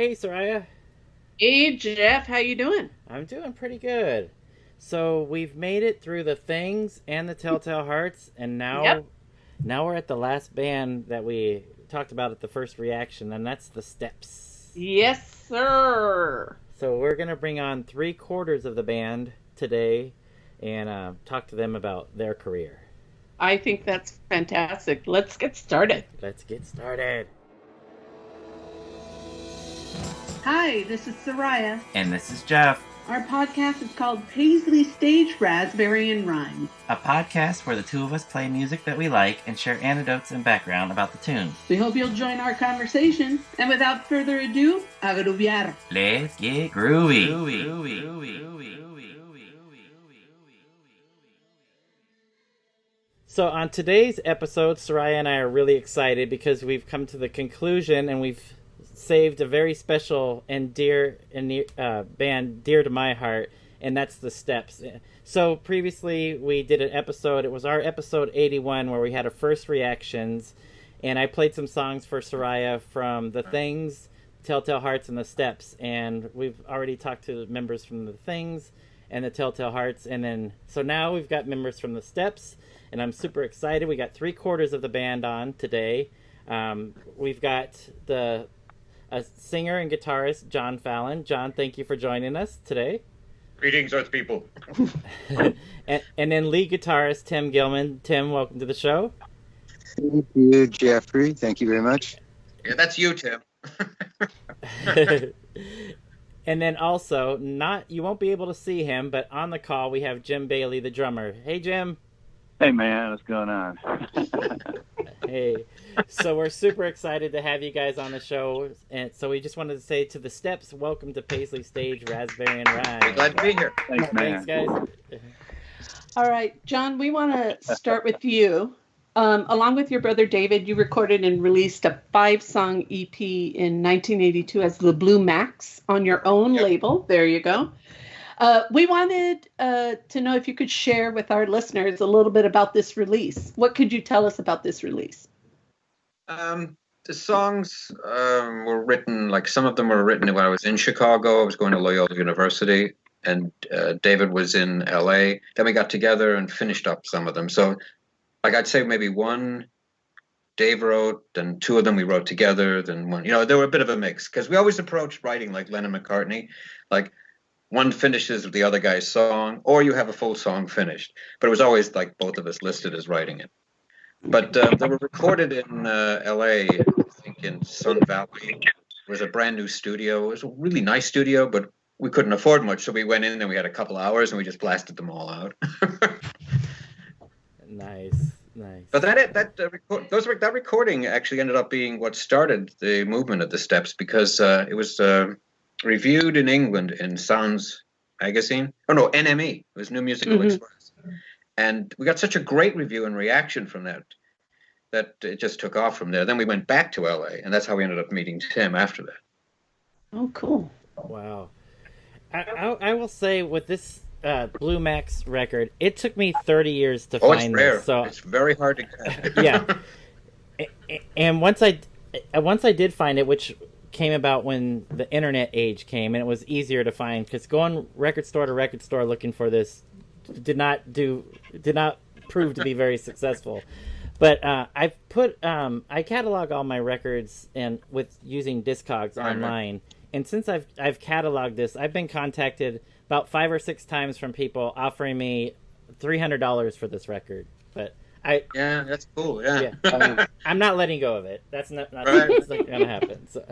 Hey, Soraya. Hey Jeff, how you doing? I'm doing pretty good. So we've made it through the things and the Telltale Hearts, and Yep. now we're at the last band that we talked about at the first reaction, and that's the Steps. Yes, sir. So we're gonna bring on three-quarters of the band today, and talk to them about their career. I think that's fantastic. Let's get started. Let's get started. Hi, this is Soraya. And this is Jeff, Our podcast is called Paisley Stage Raspberry and Rhyme. a podcast where the two of us play music that we like and share anecdotes and background about the tunes. We hope you'll join our conversation. And without further ado, agruviar. Let's get groovy. So on today's episode, Soraya and I are really excited because we've come to the conclusion and we've saved a very special and dear and band dear to my heart, and that's the Steps. So previously we did an episode. It was our episode 81 where we had our first reactions, and I played some songs for Soraya from The Things, Telltale Hearts, and the Steps. And we've already talked to members from The Things and the Telltale Hearts, and then so now we've got members from the Steps, and I'm super excited. We got three-quarters of the band on today. We've got a singer and guitarist, John Fallon. John, thank you for joining us today. Greetings, Earth people. and then lead guitarist, Tim Gilman. Tim, welcome to the show. Thank you, Jeffrey. Thank you very much. Yeah, that's you, Tim. And then also, you won't be able to see him, but on the call we have Jim Bailey, the drummer. Hey, Jim. Hey, man, what's going on? Hey. So we're super excited to have you guys on the show. And so we just wanted to say to the Steps, welcome to Paisley Stage, Raspberry and Rhyme. Glad to be here. Thanks, man. Thanks, guys. All right, John, we want to start with you. Along with your brother David, you recorded and released a 5-song EP in 1982 as the Blue Max on your own label. There you go. We wanted to know if you could share with our listeners a little bit about this release. What could you tell us about this release? The songs were written, like some of them were written when I was in Chicago. I was going to Loyola University, and David was in LA. Then we got together and finished up some of them. So, like, I'd say maybe one Dave wrote, then two of them we wrote together, then one, they were a bit of a mix because we always approached writing like Lennon McCartney, like one finishes with the other guy's song, or you have a full song finished. But it was always like both of us listed as writing it. But they were recorded in LA, I think in Sun Valley. It was a brand new studio. It was a really nice studio, but we couldn't afford much. So we went in and we had a couple hours and we just blasted them all out. Nice. But that recording actually ended up being what started the movement of the Steps, because it was reviewed in England in Sounds magazine. Oh no, NME. It was New Musical Express. And we got such a great review and reaction from that it just took off from there. Then we went back to LA, and that's how we ended up meeting Tim after that. Oh, cool. Wow. I will say with this Blue Max record, it took me 30 years to find it's rare. this. So it's very hard to get. Yeah. And once I did find it, which came about when the internet age came, and it was easier to find, because going record store to record store looking for this did not prove to be very successful. But I catalog all my records and with using Discogs online. And since I've cataloged this, I've been contacted about 5 or 6 times from people offering me $300 for this record. But yeah, that's cool. Yeah, I'm not letting go of it. That's not Right. that's not gonna happen. So.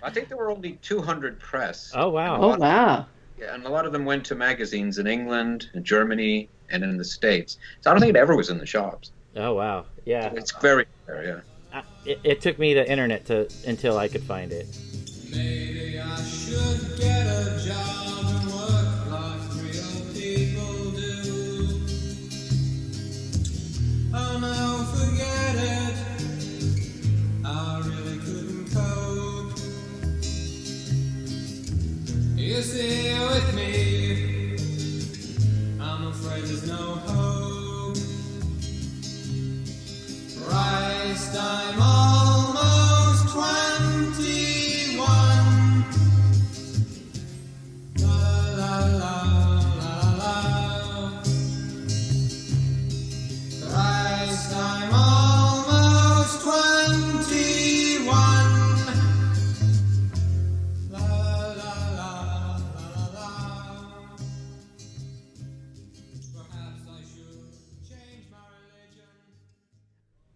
I think there were only 200 press. Oh wow! Oh, wow. Yeah, and a lot of them went to magazines in England, in Germany, and in the States. So I don't think it ever was in the shops. Oh wow! Yeah, It's very rare. Yeah. It took me the internet until I could find it. Maybe I should get a job and work like real people do. Oh no, forget it. I really couldn't cope. You see, with me, I'm afraid there's no hope. Christ, I'm almost 21.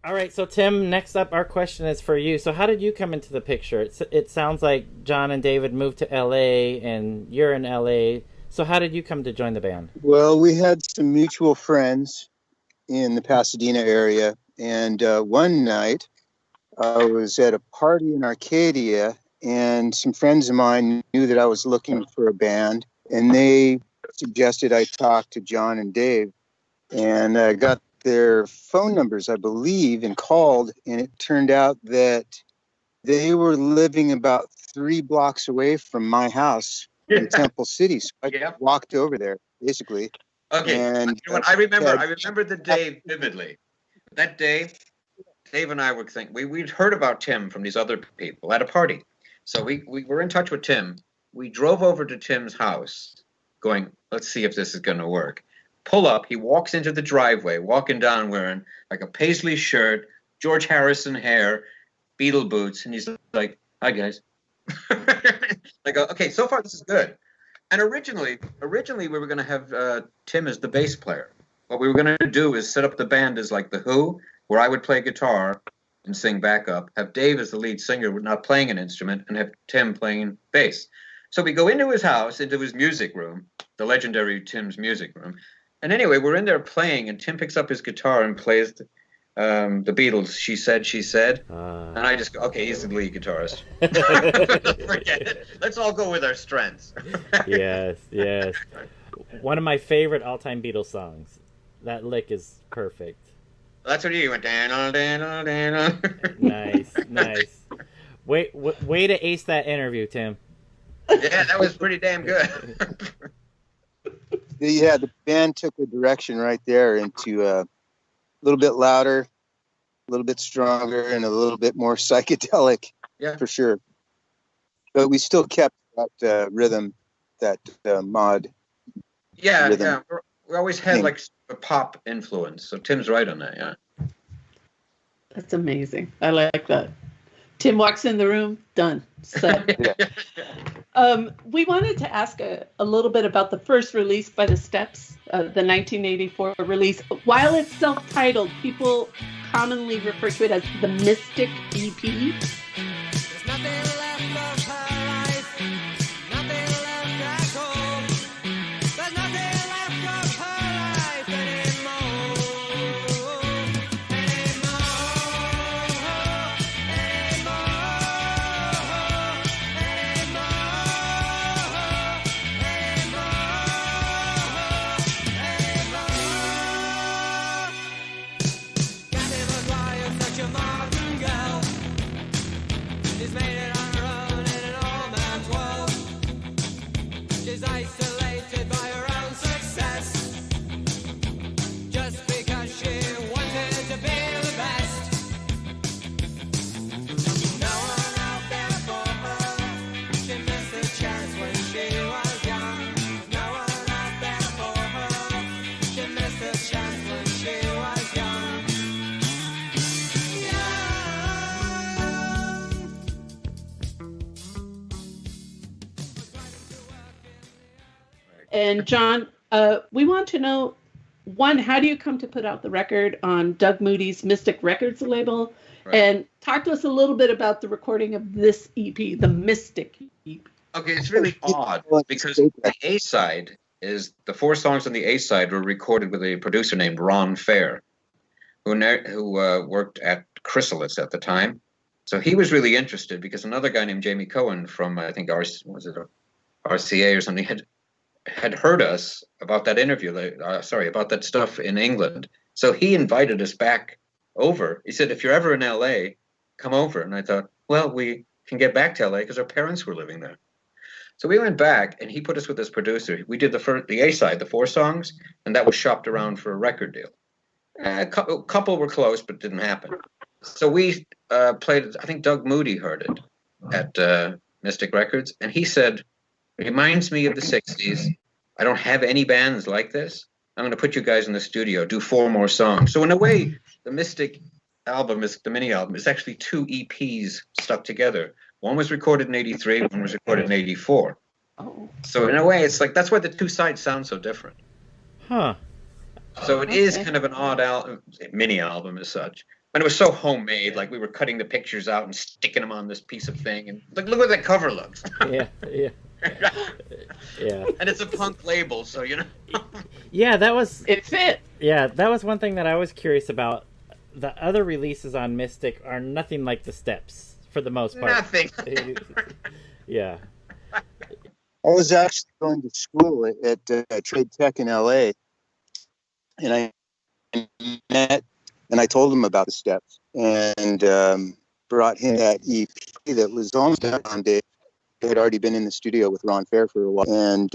All right, so Tim, next up, our question is for you. So how did you come into the picture? It sounds like John and David moved to LA and you're in LA. So how did you come to join the band? Well, we had some mutual friends in the Pasadena area. And one night I was at a party in Arcadia, and some friends of mine knew that I was looking for a band. And they suggested I talk to John and Dave. And I got their phone numbers, I believe, and called. And it turned out that they were living about 3 blocks away from my house in Temple City. So I walked over there, basically. Okay. And you know what? I remember the day vividly. That day, Dave and I were thinking, we'd heard about Tim from these other people at a party. So we were in touch with Tim. We drove over to Tim's house going, let's see if this is going to work. Pull up, he walks into the driveway, walking down wearing like a Paisley shirt, George Harrison hair, Beatle boots, and he's like, hi guys. I go, okay, so far this is good. And originally we were going to have Tim as the bass player. What we were going to do is set up the band as like The Who, where I would play guitar and sing backup, have Dave as the lead singer, not playing an instrument, and have Tim playing bass. So we go into his house, into his music room, the legendary Tim's music room. And anyway, we're in there playing, and Tim picks up his guitar and plays the Beatles, She Said. And I just go, okay, he's the lead guitarist. Forget it. Let's all go with our strengths. Yes. One of my favorite all-time Beatles songs. That lick is perfect. That's what you went, Dan. Nice. Way to ace that interview, Tim. Yeah, that was pretty damn good. Yeah, the band took a direction right there into a little bit louder, a little bit stronger, and a little bit more psychedelic, for sure. But we still kept that rhythm, that mod. Yeah, rhythm. yeah. We always had like a pop influence, so Tim's right on that, yeah. That's amazing. I like that. Tim walks in the room, done. So, we wanted to ask a little bit about the first release by the Steps, the 1984 release. While it's self-titled, people commonly refer to it as the Mystic EP. There's nothing left of her life, nothing left at home. There's nothing left of her life anymore. Kathy McGuire's such a modern girl. She's made it on her own in an old man's world. She's isolated by her own success, just because she wanted to be the best. No one out there for her. She missed a chance when she was young. No one out there for her. She missed a chance when she was young. And John, we want to know, one, how do you come to put out the record on Doug Moody's Mystic Records label? Right. And talk to us a little bit about the recording of this EP, the Mystic EP. Okay, it's really odd because the A-side is, the 4 songs on the A-side were recorded with a producer named Ron Fair, who worked at Chrysalis at the time. So he was really interested because another guy named Jamie Cohen from, I think, RCA or something, had heard us about that interview, about that stuff in England. So he invited us back over. He said, if you're ever in LA, come over. And I thought, well, we can get back to LA because our parents were living there. So we went back and he put us with this producer. We did the A-side, the 4 songs, and that was shopped around for a record deal. A couple were close, but didn't happen. So we played it. I think Doug Moody heard it at Mystic Records. And he said, reminds me of the 60s. I don't have any bands like this. I'm going to put you guys in the studio, do 4 more songs. So in a way, the Mystic album, the mini album, is actually 2 EPs stuck together. One was recorded in 83, one was recorded in 84. Oh. So in a way, it's like, that's why the 2 sides sound so different. Huh. So it is kind of an odd mini album as such. And it was so homemade. Like we were cutting the pictures out and sticking them on this piece of thing, and look what that cover looks. Yeah. And it's a punk label, so Yeah, that was. It fit. Yeah, that was one thing that I was curious about. The other releases on Mystic are nothing like the Steps for the most part. Nothing. Yeah. I was actually going to school at Trade Tech in LA, and I met and I told him about the Steps and brought him that EP that was almost done on Dave. He had already been in the studio with Ron Fair for a while, and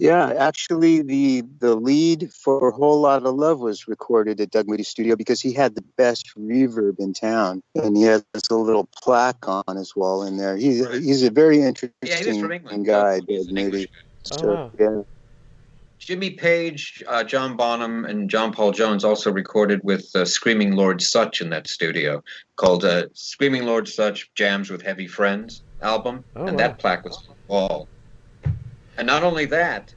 actually the lead for A Whole Lot of Love was recorded at Doug Moody's studio because he had the best reverb in town, and he has a little plaque on his wall in there. He's a very interesting guy, Doug Moody. So, yeah. Jimmy Page, John Bonham, and John Paul Jones also recorded with Screaming Lord Sutch in that studio, called Screaming Lord Sutch Jams with Heavy Friends album, that plaque was on the wall. And not only that,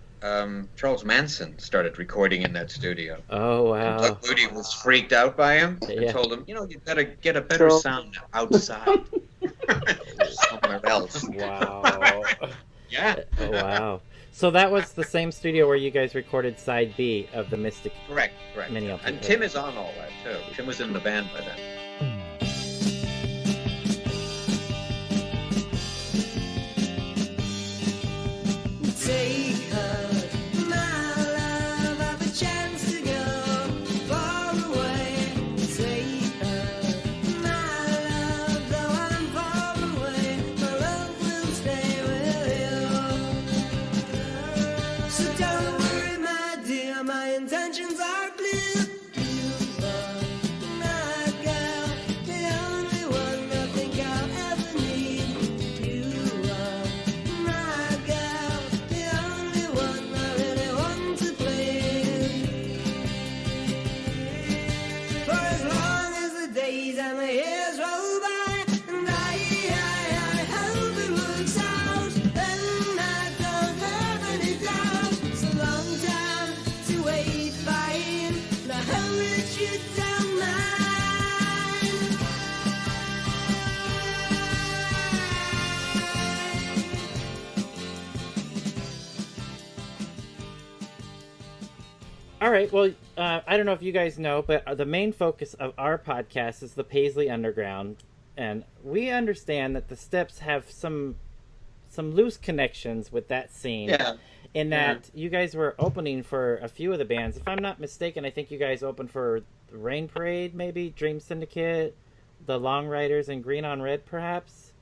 Charles Manson started recording in that studio. Oh, wow. And Doug Moody was freaked out by him and told him, you've got to get a better sound outside. Somewhere else. Wow. Yeah. Oh, wow. So that was the same studio where you guys recorded side B of the Mystic. Correct. Mini LP. And Tim is on all that too. Tim was in the band by then. Take her, my love, have a chance to go far away. Take her, my love, though I'm far away, my love will stay with you. So don't worry, my dear, my intentions are clear. You are my girl, the only one I think I'll ever need. You are my girl, the only one I really want to please. For as long as the days and the years roll by, and I hope it works out, then I don't have any doubt. It's a long time to wait, fine, and I hope that you don't mind. All right. Well, I don't know if you guys know, but the main focus of our podcast is the Paisley Underground, and we understand that the Steps have some loose connections with that scene. Yeah. In that you guys were opening for a few of the bands. If I'm not mistaken, I think you guys opened for the Rain Parade, maybe Dream Syndicate, the Long Riders, and Green on Red, perhaps.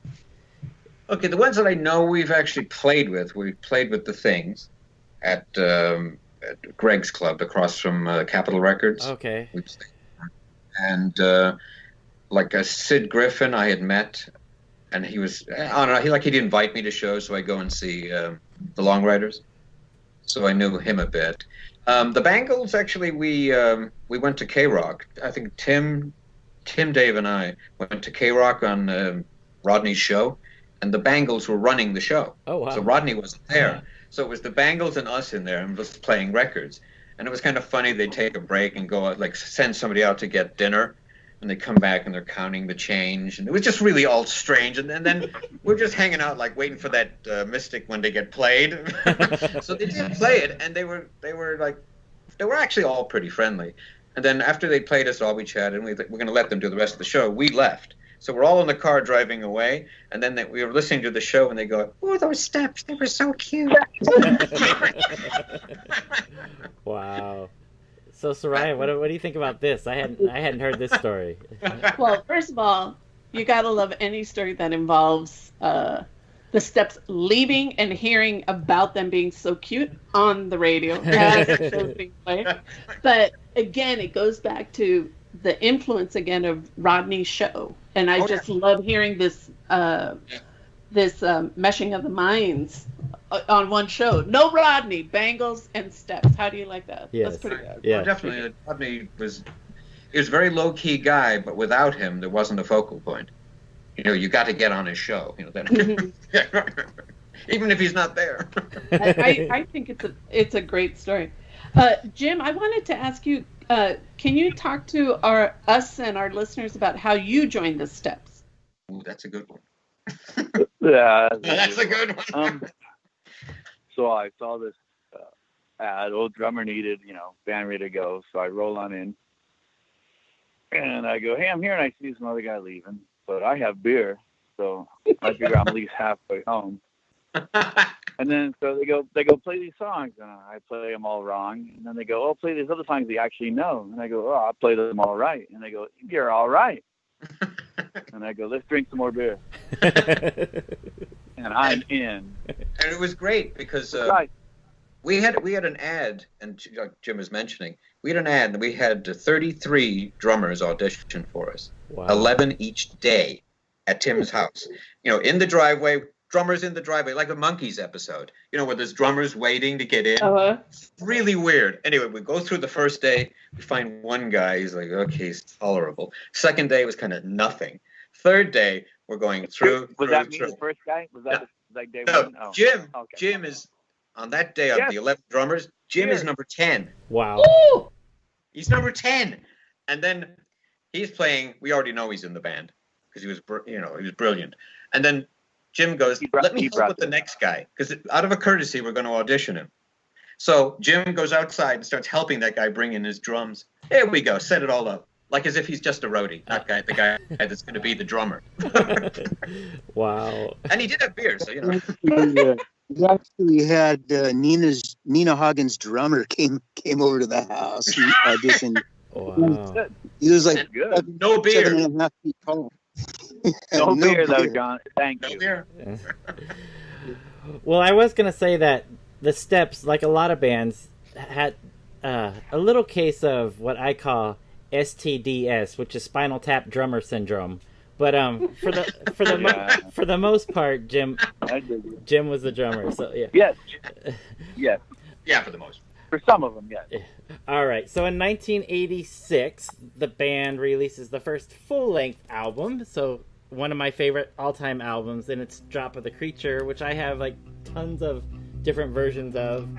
Okay, the ones that I know we've actually played with, we've played with the Things at Greg's Club across from Capitol Records. Okay. And like Sid Griffin, I had met, and he was, I don't know, he'd invite me to shows, so I go and see the Long Riders. So I knew him a bit. The Bangles, actually, we went to K-Rock. I think Tim, Dave, and I went to K-Rock on Rodney's show, and the Bangles were running the show. Oh, wow. So Rodney wasn't there. So it was the Bangles and us in there and just playing records. And it was kind of funny. They'd take a break and go, like, send somebody out to get dinner. And they come back and they're counting the change. And it was just really all strange. And then we're just hanging out, like, waiting for that Mystic when they get played. So they did play it. And they were actually all pretty friendly. And then after they played us all, we chatted. And we're going to let them do the rest of the show. We left. So we're all in the car driving away, and then we were listening to the show, and they go, "Oh, those Steps, they were so cute." Wow. So Soraya, what do you think about this? I hadn't heard this story. Well, first of all, you gotta love any story that involves the Steps leaving and hearing about them being so cute on the radio as the show's being played. But again, it goes back to the influence again of Rodney's show, and I just love hearing this meshing of the minds on one show. No Rodney, Bangles and Steps. How do you like that? Yes. That's pretty good. Yeah, definitely. Rodney was a very low key guy, but without him, there wasn't a focal point. You got to get on his show. Then even if he's not there. I think it's a great story. Jim, I wanted to ask you, Can you talk to us and our listeners about how you joined the Steps? Ooh, that's a good one. Yeah, That's a good one. So I saw this ad, old drummer needed, band ready to go. So I roll on in, and I go, hey, I'm here, and I see some other guy leaving, but I have beer, so I figure I'm at least halfway home. And then so they go play these songs, and I play them all wrong. And then they go, oh, play these other songs you actually know. And I go, oh, I play them all right. And they go, you're all right. And I go, let's drink some more beer. And I'm in. And it was great because we had an ad, and like Jim was mentioning, we had an ad, and we had 33 drummers audition for us. Wow. 11 each day at Tim's house. In the driveway, drummers in the driveway, like a Monkees episode, where there's drummers waiting to get in. It's really weird. Anyway, we go through the first day, we find one guy, he's like, okay, he's tolerable. Second day was kind of nothing. Third day, we're going through. Was that me, the first guy? Was that like day no, one? Oh. Jim. Okay. Jim is, on that day of the 11 drummers, Jim is number 10. Wow. Ooh! He's number 10. And then he's playing, we already know he's in the band because he was brilliant. And then Jim goes, let me help with the next guy, because out of a courtesy, we're going to audition him. So Jim goes outside and starts helping that guy bring in his drums. Here we go, set it all up. Like as if he's just a roadie, not the guy that's going to be the drummer. Wow. And he did have beer, so We actually had Nina Hagen's drummer came over to the house. He auditioned. Wow. He was like no beer. 7.5 feet tall. No beer, though, John. Thank No you. beer. Well, I was going to say that the Steps, like a lot of bands, had a little case of what I call STDS, which is spinal tap drummer syndrome. But for the most part, Jim was the drummer. So yeah. Yes. Yes. Yeah, for the most. For some of them, yes. All right. So in 1986, the band releases the first full-length album. So one of my favorite all-time albums, and it's Drop of the Creature, which I have like tons of different versions of.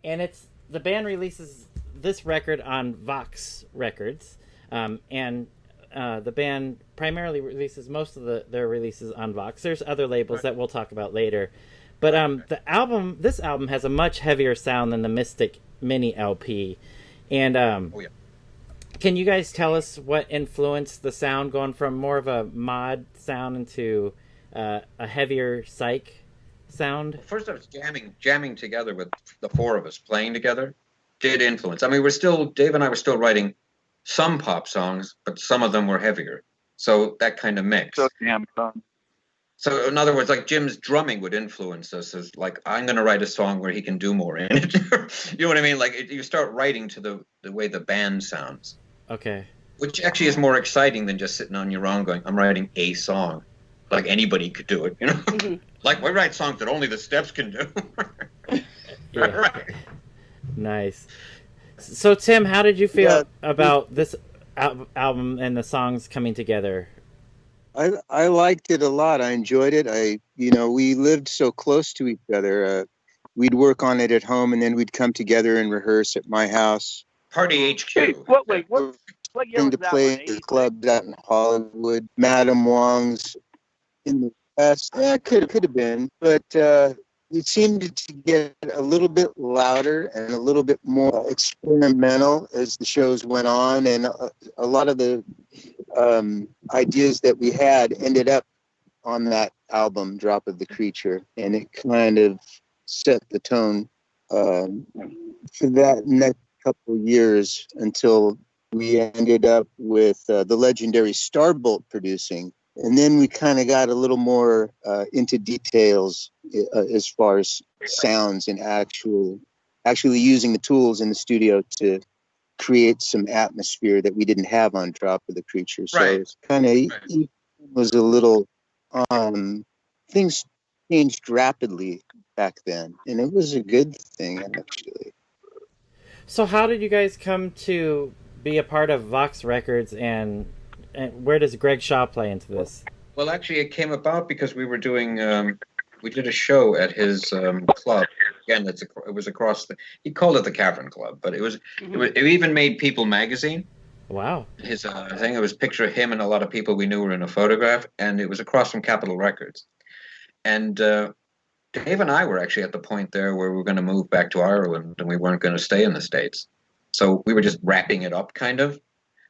And the band releases this record on VOXX Records, and the band primarily releases most of their releases on VOXX. There's other labels that we'll talk about later, but this album has a much heavier sound than the Mystic Mini LP. And can you guys tell us what influenced the sound, going from more of a mod sound into a heavier psych sound? Well, first, I was jamming together with the four of us playing together. Did influence. I mean, Dave and I were still writing some pop songs, but some of them were heavier. So that kind of mix. So jam fun. So in other words, like Jim's drumming would influence us as like, I'm going to write a song where he can do more in it. You know what I mean? Like you start writing to the way the band sounds. Okay. Which actually is more exciting than just sitting on your own going, I'm writing a song. Like anybody could do it, you know? Mm-hmm. Like we write songs that only the Steps can do. Yeah. Right. Nice. So Tim, how did you feel about this album and the songs coming together? I liked it a lot. I enjoyed it. We lived so close to each other. We'd work on it at home, and then we'd come together and rehearse at my house. Party HQ. Hey, what year was To that play one? at 86? clubs out in Hollywood, Madame Wong's in the West. Yeah, could have been, but it seemed to get a little bit louder and a little bit more experimental as the shows went on, and a lot of the ideas that we had ended up on that album, Drop of the Creature, and it kind of set the tone for that next couple of years until we ended up with the legendary Starbolt producing. And then we kind of got a little more into details as far as sounds and actually using the tools in the studio to create some atmosphere that we didn't have on Drop of the Creature. So it's kind of was a little things changed rapidly back then, and it was a good thing actually. So how did you guys come to be a part of VOXX Records, and where does Greg Shaw play into this? Well, actually, it came about because we were doing, we did a show at his club. Again, it was across he called it the Cavern Club, but it even made People magazine. Wow. His thing, it was a picture of him and a lot of people we knew were in a photograph, and it was across from Capitol Records. And Dave and I were actually at the point there where we were going to move back to Ireland, and we weren't going to stay in the States. So we were just wrapping it up, kind of.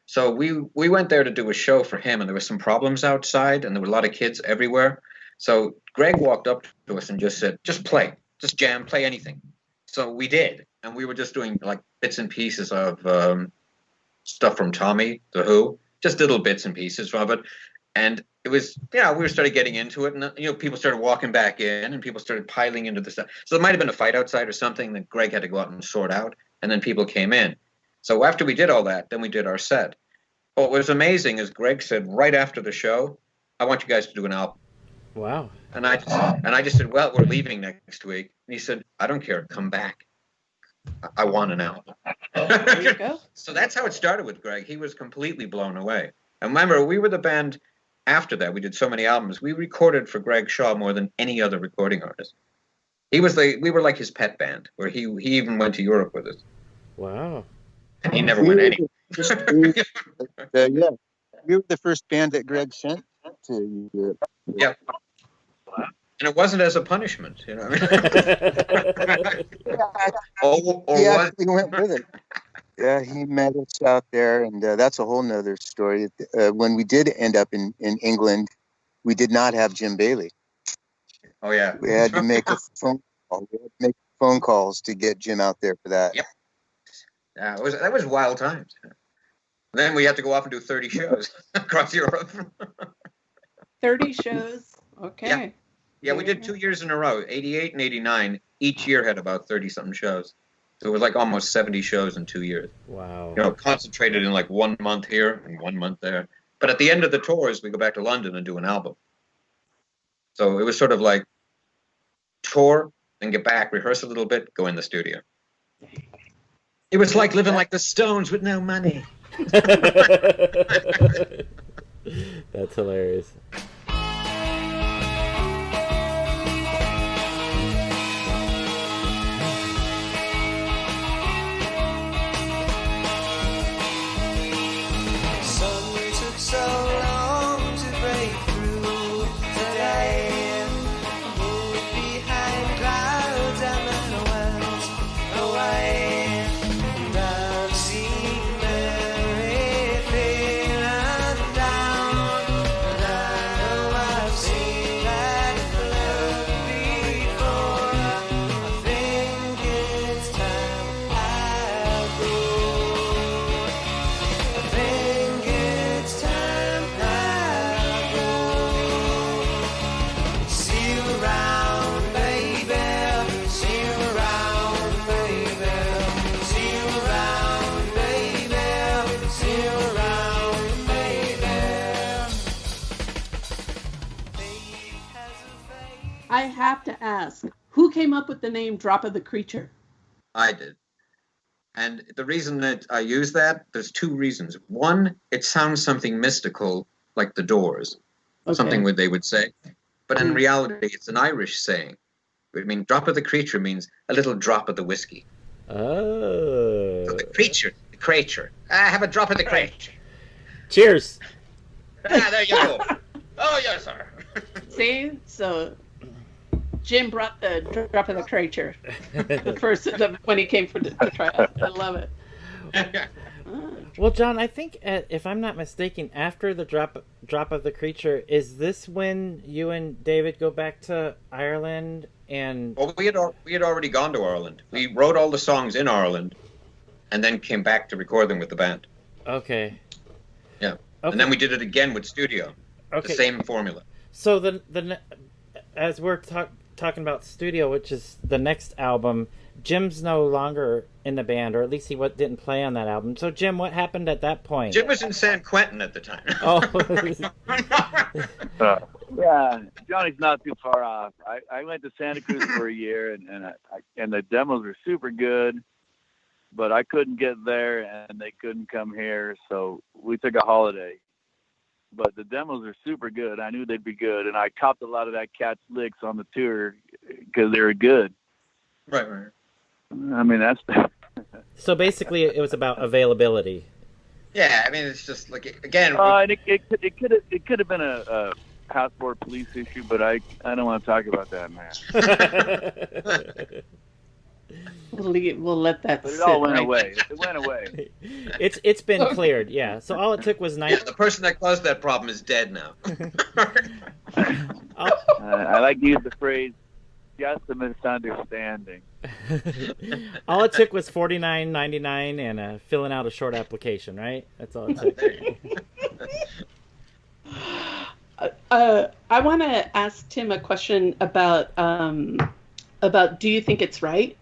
So we went there to do a show for him, and there were some problems outside, and there were a lot of kids everywhere. So Greg walked up to us and just said, just play, just jam, play anything. So we did, and we were just doing like bits and pieces of stuff from Tommy, The Who, just little bits and pieces of it. And it was, we started getting into it, and people started walking back in, and people started piling into the stuff. So there might have been a fight outside or something that Greg had to go out and sort out, and then people came in. So after we did all that, then we did our set. What was amazing is Greg said right after the show, I want you guys to do an album. Wow. And I just said, well, we're leaving next week. And he said, I don't care, come back. I want an album. There you go. So that's how it started with Greg. He was completely blown away. And remember, we were the band after that. We did so many albums. We recorded for Greg Shaw more than any other recording artist. We were like his pet band, where he even went to Europe with us. Wow. And he never went anywhere. Yeah, we were the first band that Greg sent to Europe. Yeah. And it wasn't as a punishment, He or actually went with it. Yeah, he met us out there, and that's a whole nother story. When we did end up in England, we did not have Jim Bailey. Oh, yeah. We had to make a phone call. We had to make phone calls to get Jim out there for that. Yep. Yeah, that was wild times. Then we had to go off and do 30 shows across Europe. 30 shows. Okay. Yeah, we did 2 years in a row, 88 and 89. Each year had about 30-something shows. So it was like almost 70 shows in 2 years. Wow. Concentrated in like 1 month here and 1 month there. But at the end of the tours, we go back to London and do an album. So it was sort of like tour, then get back, rehearse a little bit, go in the studio. It was like living like the Stones with no money. That's hilarious. I have to ask, who came up with the name Drop of the Creature? I did. And the reason that I use that, there's two reasons. One, it sounds something mystical, like the Doors, something what they would say. But in reality, it's an Irish saying. I mean, drop of the creature means a little drop of the whiskey. Oh. So the creature. Have a drop of the creature. Cheers. There you go. Oh, yes, sir. See, so Jim brought the drop of the creature when he came to try it. I love it. Well, John, I think if I'm not mistaken, after the drop of the creature, is this when you and David go back to Ireland? And well, we had already gone to Ireland. We wrote all the songs in Ireland, and then came back to record them with the band. Okay. Yeah. Okay. And then we did it again with studio. Okay. The same formula. So as we're talking about studio, which is the next album, Jim's no longer in the band, or at least he didn't play on that album. So, Jim, what happened at that point? Jim was in San Quentin at the time. Oh. Yeah, Johnny's not too far off. I went to Santa Cruz for a year, and the demos were super good, but I couldn't get there, and they couldn't come here, so we took a holiday. But the demos are super good. I knew they'd be good, and I copped a lot of that cat's licks on the tour because they were good. Right. I mean, that's... So basically, it was about availability. Yeah, I mean, it's just like, again... And it could have been a passport police issue, but I don't want to talk about that, man. We'll let that But it sit. all went away. It went away. It's been cleared, yeah. So all it took was Yeah, the person that caused that problem is dead now. I like to use the phrase, just a misunderstanding. All it took was $49.99 and filling out a short application, right? That's all it took. I want to ask Tim a question about do you think it's right?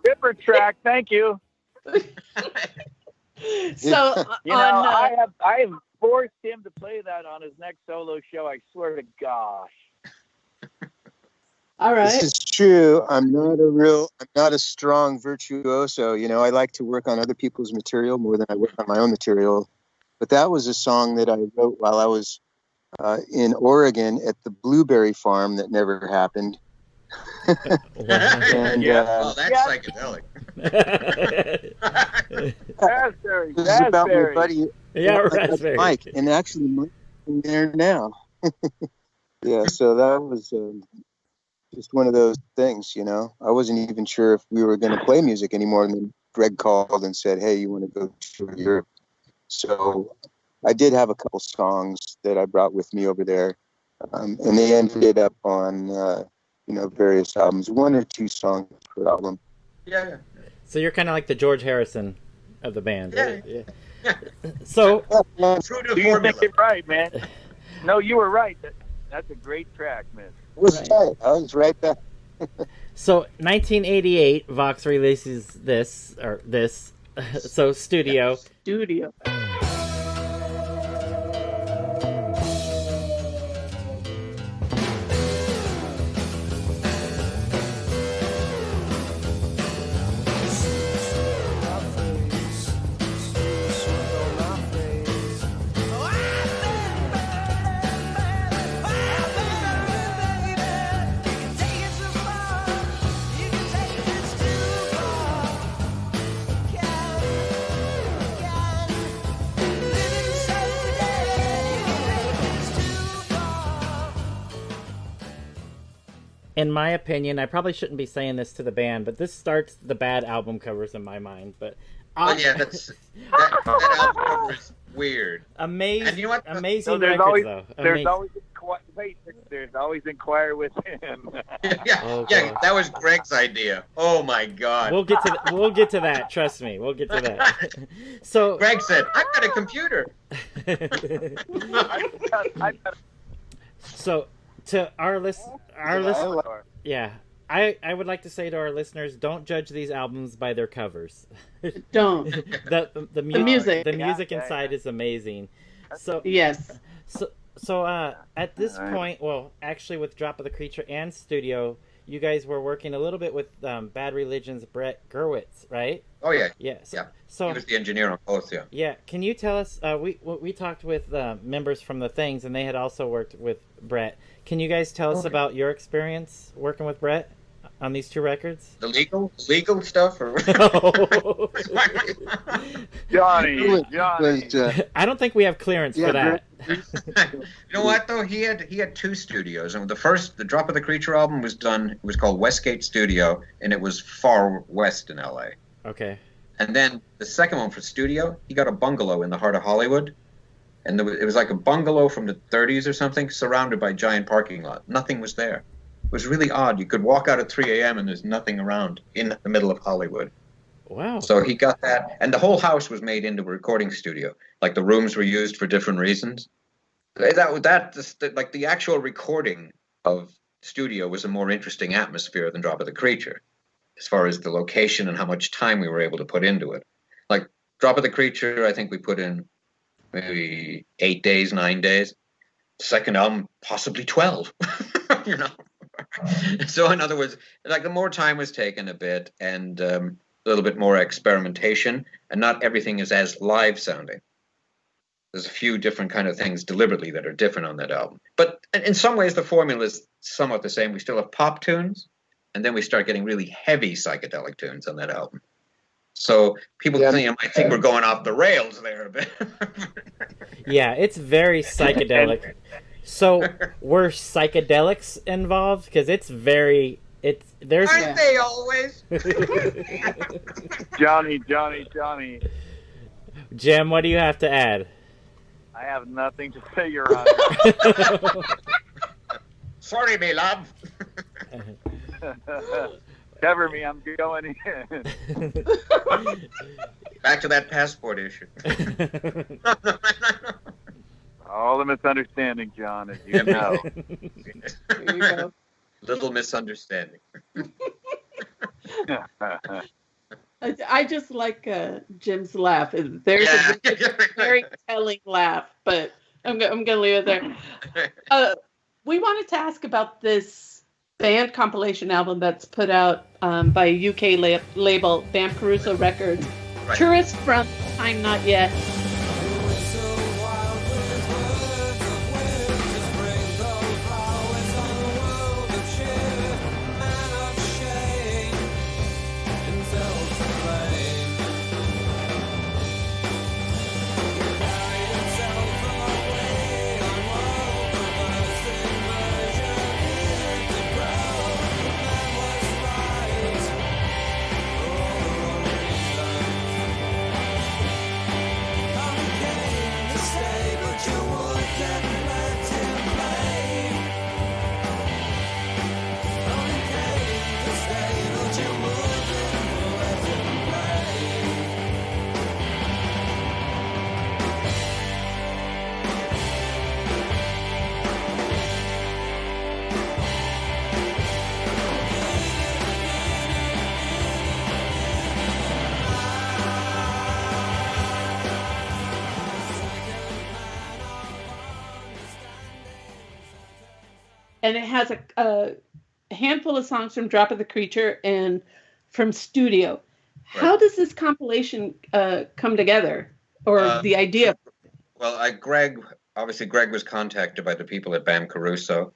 Ripper track, thank you. So I have forced him to play that on his next solo show. I swear to gosh. All right. This is true. I'm not a strong virtuoso. You know, I like to work on other people's material more than I work on my own material. But that was a song that I wrote while I was in Oregon at the blueberry farm that never happened. And, that's psychedelic. Raspberry. This is about my buddy, raspberry. Mike, and actually Mike's in there now. Yeah, so that was just one of those things, you know. I wasn't even sure if we were going to play music anymore, and then Greg called and said, "Hey, you want to go to Europe?" So I did have a couple songs that I brought with me over there, and they ended up on various albums, 1 or 2 songs per album. Yeah. So you're kind of like the George Harrison of the band. Yeah. Right? Yeah. So True to You formula. think it right, man. No, you were right. That's a great track, man. I was right back. So 1988, VOXX releases this. So Studio. Studio. in my opinion, I probably shouldn't be saying this to the band, but this starts the bad album covers in my mind. But Oh yeah, that album cover is weird. amazing, And you know what? amazing No, there's records always- though. There's always there's always inquire with him. Yeah, Oh, yeah, God. that was Greg's idea. Oh my God. We'll get to that. Trust me, we'll get to that. So Greg said, "I've got a computer." so to our yeah, I would like to say to our listeners, don't judge these albums by their covers. Don't. The music. the music Yeah, inside is amazing. So Yes. at this point, well, actually with Drop of the Creature and Studio, you guys were working a little bit with Bad Religion's Brett Gurwitz, right? Oh yeah, Yeah. yeah. So He was the engineer on both. Yeah. yeah, can you tell us? We talked with members from the Things, and they had also worked with Brett. Can you guys tell us about your experience working with Brett on these two records? The legal stuff, or Johnny. Was, I don't think we have clearance for that. You know what though? He had two studios, and the Drop of the Creature album was done. It was called Westgate Studio, and it was far west in L.A. Okay. And then the second one for studio, he got a bungalow in the heart of Hollywood, and it was like a bungalow from the 30s or something, surrounded by giant parking lot. Nothing was there. It was really odd. You could walk out at 3 a.m. and there's nothing around in the middle of Hollywood. Wow. So he got that, and the whole house was made into a recording studio. Like the rooms were used for different reasons. Like the actual recording of studio was a more interesting atmosphere than Drop of the Creature, as far as the location and how much time we were able to put into it. Like Drop of the Creature, I think we put in maybe 8 days, 9 days. Second album, possibly 12. You know. So in other words, like the more time was taken a bit, and a little bit more experimentation, and not everything is as live sounding. There's a few different kind of things deliberately that are different on that album. But in some ways, the formula is somewhat the same. We still have pop tunes, and then we start getting really heavy psychedelic tunes on that album. So people might think we're going off the rails there a bit. Yeah, it's very psychedelic. So were psychedelics involved? Because there's Aren't they always? Johnny. Jim, what do you have to add? I have nothing to say, Your Honor. Sorry, me love. Cover me, I'm going in. Back to that passport issue. All the misunderstanding, John, as you know. There you go. Little misunderstanding. I just like Jim's laugh. There's a very telling laugh, but I'm going to leave it there. We wanted to ask about this band compilation album that's put out by a UK label, Bam Caruso Records. Right. Tourist from Time Not Yet. And it has a handful of songs from Drop of the Creature and from Studio. Right. How does this compilation come together, or the idea? Well, Greg was contacted by the people at Bam Caruso,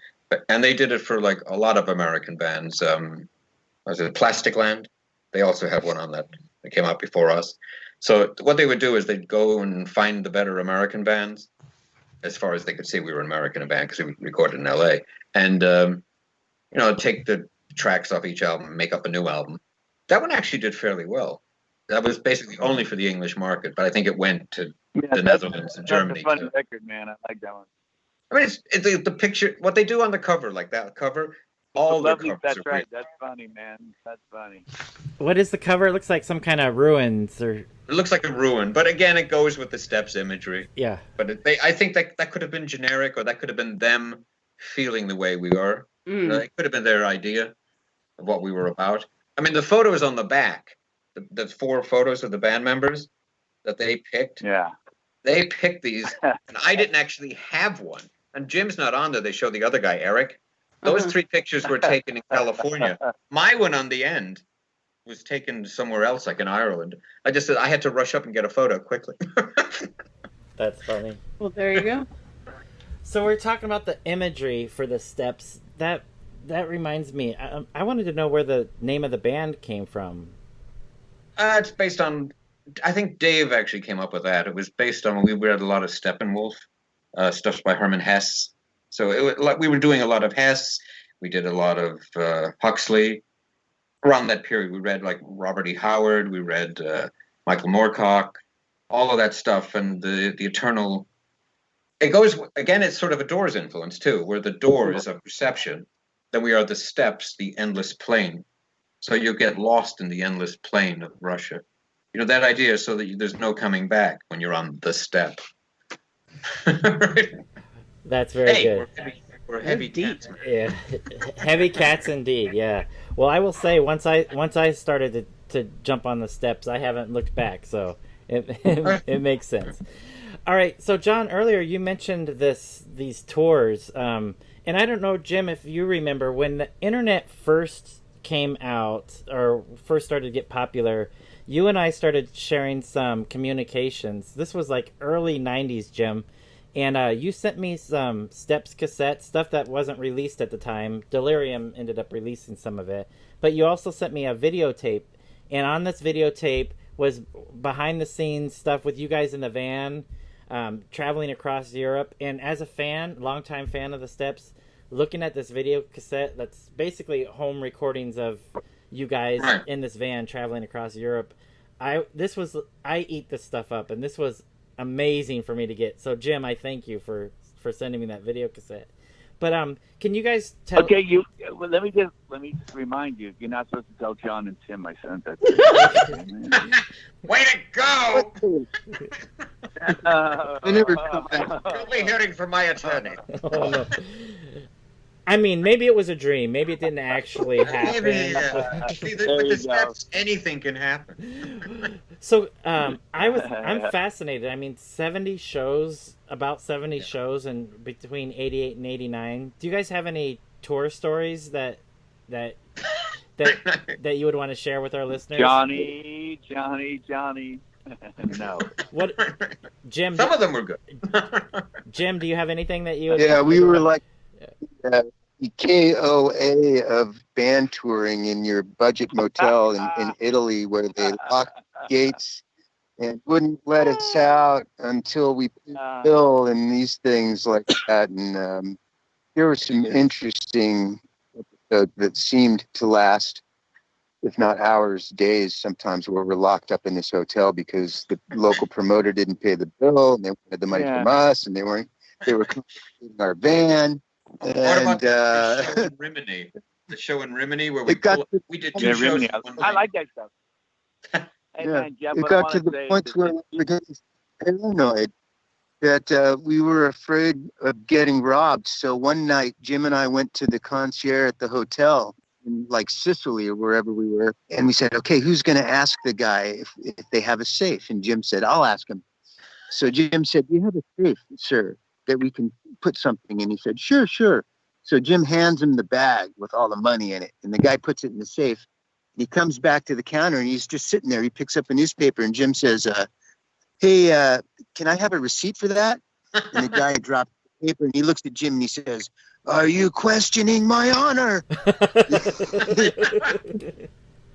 and they did it for like a lot of American bands. Was it Plasticland? They also have one on that came out before us. So what they would do is they'd go and find the better American bands, as far as they could see. We were an American band because we recorded in L.A. And take the tracks off each album and make up a new album. That one actually did fairly well. That was basically only for the English market, but I think it went to the Netherlands and Germany. That's a funny record, man. I like that one. I mean, it's the picture, what they do on the cover, like that cover, all their covers That's are right. great. That's funny, man. That's funny. What is the cover? It looks like some kind of ruins or. It looks like a ruin, but again, it goes with the Steps imagery. Yeah. But I think that could have been generic, or that could have been them feeling the way we are. It could have been their idea of what we were about. I mean, the photos on the back, the 4 photos of the band members that they picked. Yeah. They picked these, and I didn't actually have one. And Jim's not on there. They show the other guy, Eric. Those 3 pictures were taken in California. My one on the end was taken somewhere else, like in Ireland. I just said I had to rush up and get a photo quickly. That's funny. Well, there you go. So we're talking about the imagery for the Steps. That reminds me. I wanted to know where the name of the band came from. It's based on. I think Dave actually came up with that. It was based on we read a lot of Steppenwolf, stuff by Herman Hesse. So we were doing a lot of Hesse. We did a lot of Huxley. Around that period, we read like Robert E. Howard. We read Michael Moorcock, all of that stuff, and the eternal. It goes again. It's sort of a Doors influence too, where the door is a perception, then we are the steps, the endless plain. So you get lost in the endless plain of Russia. That idea, so that there's no coming back when you're on the step. Right? That's very good. We're heavy cats. Yeah, heavy cats indeed. Yeah. Well, I will say once I started to jump on the steps, I haven't looked back. So it makes sense. All right. So John, earlier you mentioned these tours, and I don't know, Jim, if you remember when the internet first came out or first started to get popular. You and I started sharing some communications. This was like early 90s, Jim. And you sent me some Steps cassette, stuff that wasn't released at the time. Delirium ended up releasing some of it. But you also sent me a videotape. And on this videotape was behind the scenes stuff with you guys in the van, traveling across Europe. And as a fan, longtime fan of the Steps, looking at this video cassette that's basically home recordings of you guys in this van traveling across Europe. I eat this stuff up, and this was amazing for me to get. So Jim, I thank you for sending me that video cassette. But can you guys tell? Okay, let me just remind you, you're not supposed to tell John and Tim I sent that. Way to go! I never come back. You'll be hearing from my attorney. Oh, no. I mean, maybe it was a dream. Maybe it didn't actually happen. Maybe, see, with the Steps, anything can happen. So I'm fascinated. I mean, 70 shows, about 70 shows, and between 88 and 89. Do you guys have any tour stories that you would want to share with our listeners? Johnny. No. What, Jim? Some of them were good. Jim, do you have anything that you? Yeah, we were like the KOA of band touring in your budget motel in Italy, where they locked gates and wouldn't let us out until we paid the bill and these things like that. And there were some interesting episodes that seemed to last, if not hours, days sometimes, where we're locked up in this hotel because the local promoter didn't pay the bill and they wanted the money from us, and they were confiscating our van. What And about the show in Rimini? The show in Rimini where we did 2 shows. Rimini. I like that stuff. Hey, yeah, man, Jeff, it got to the point where we were getting paranoid that we were afraid of getting robbed. So one night, Jim and I went to the concierge at the hotel in like Sicily or wherever we were, and we said, "Okay, who's going to ask the guy if they have a safe?" And Jim said, "I'll ask him." So Jim said, "Do you have a safe, sir, that we can put something in?" He said, "Sure, sure." So Jim hands him the bag with all the money in it, and the guy puts it in the safe. He comes back to the counter, and he's just sitting there. He picks up a newspaper, and Jim says, "Hey, can I have a receipt for that?" And the guy dropped the paper, and he looks at Jim, and he says, "Are you questioning my honor?"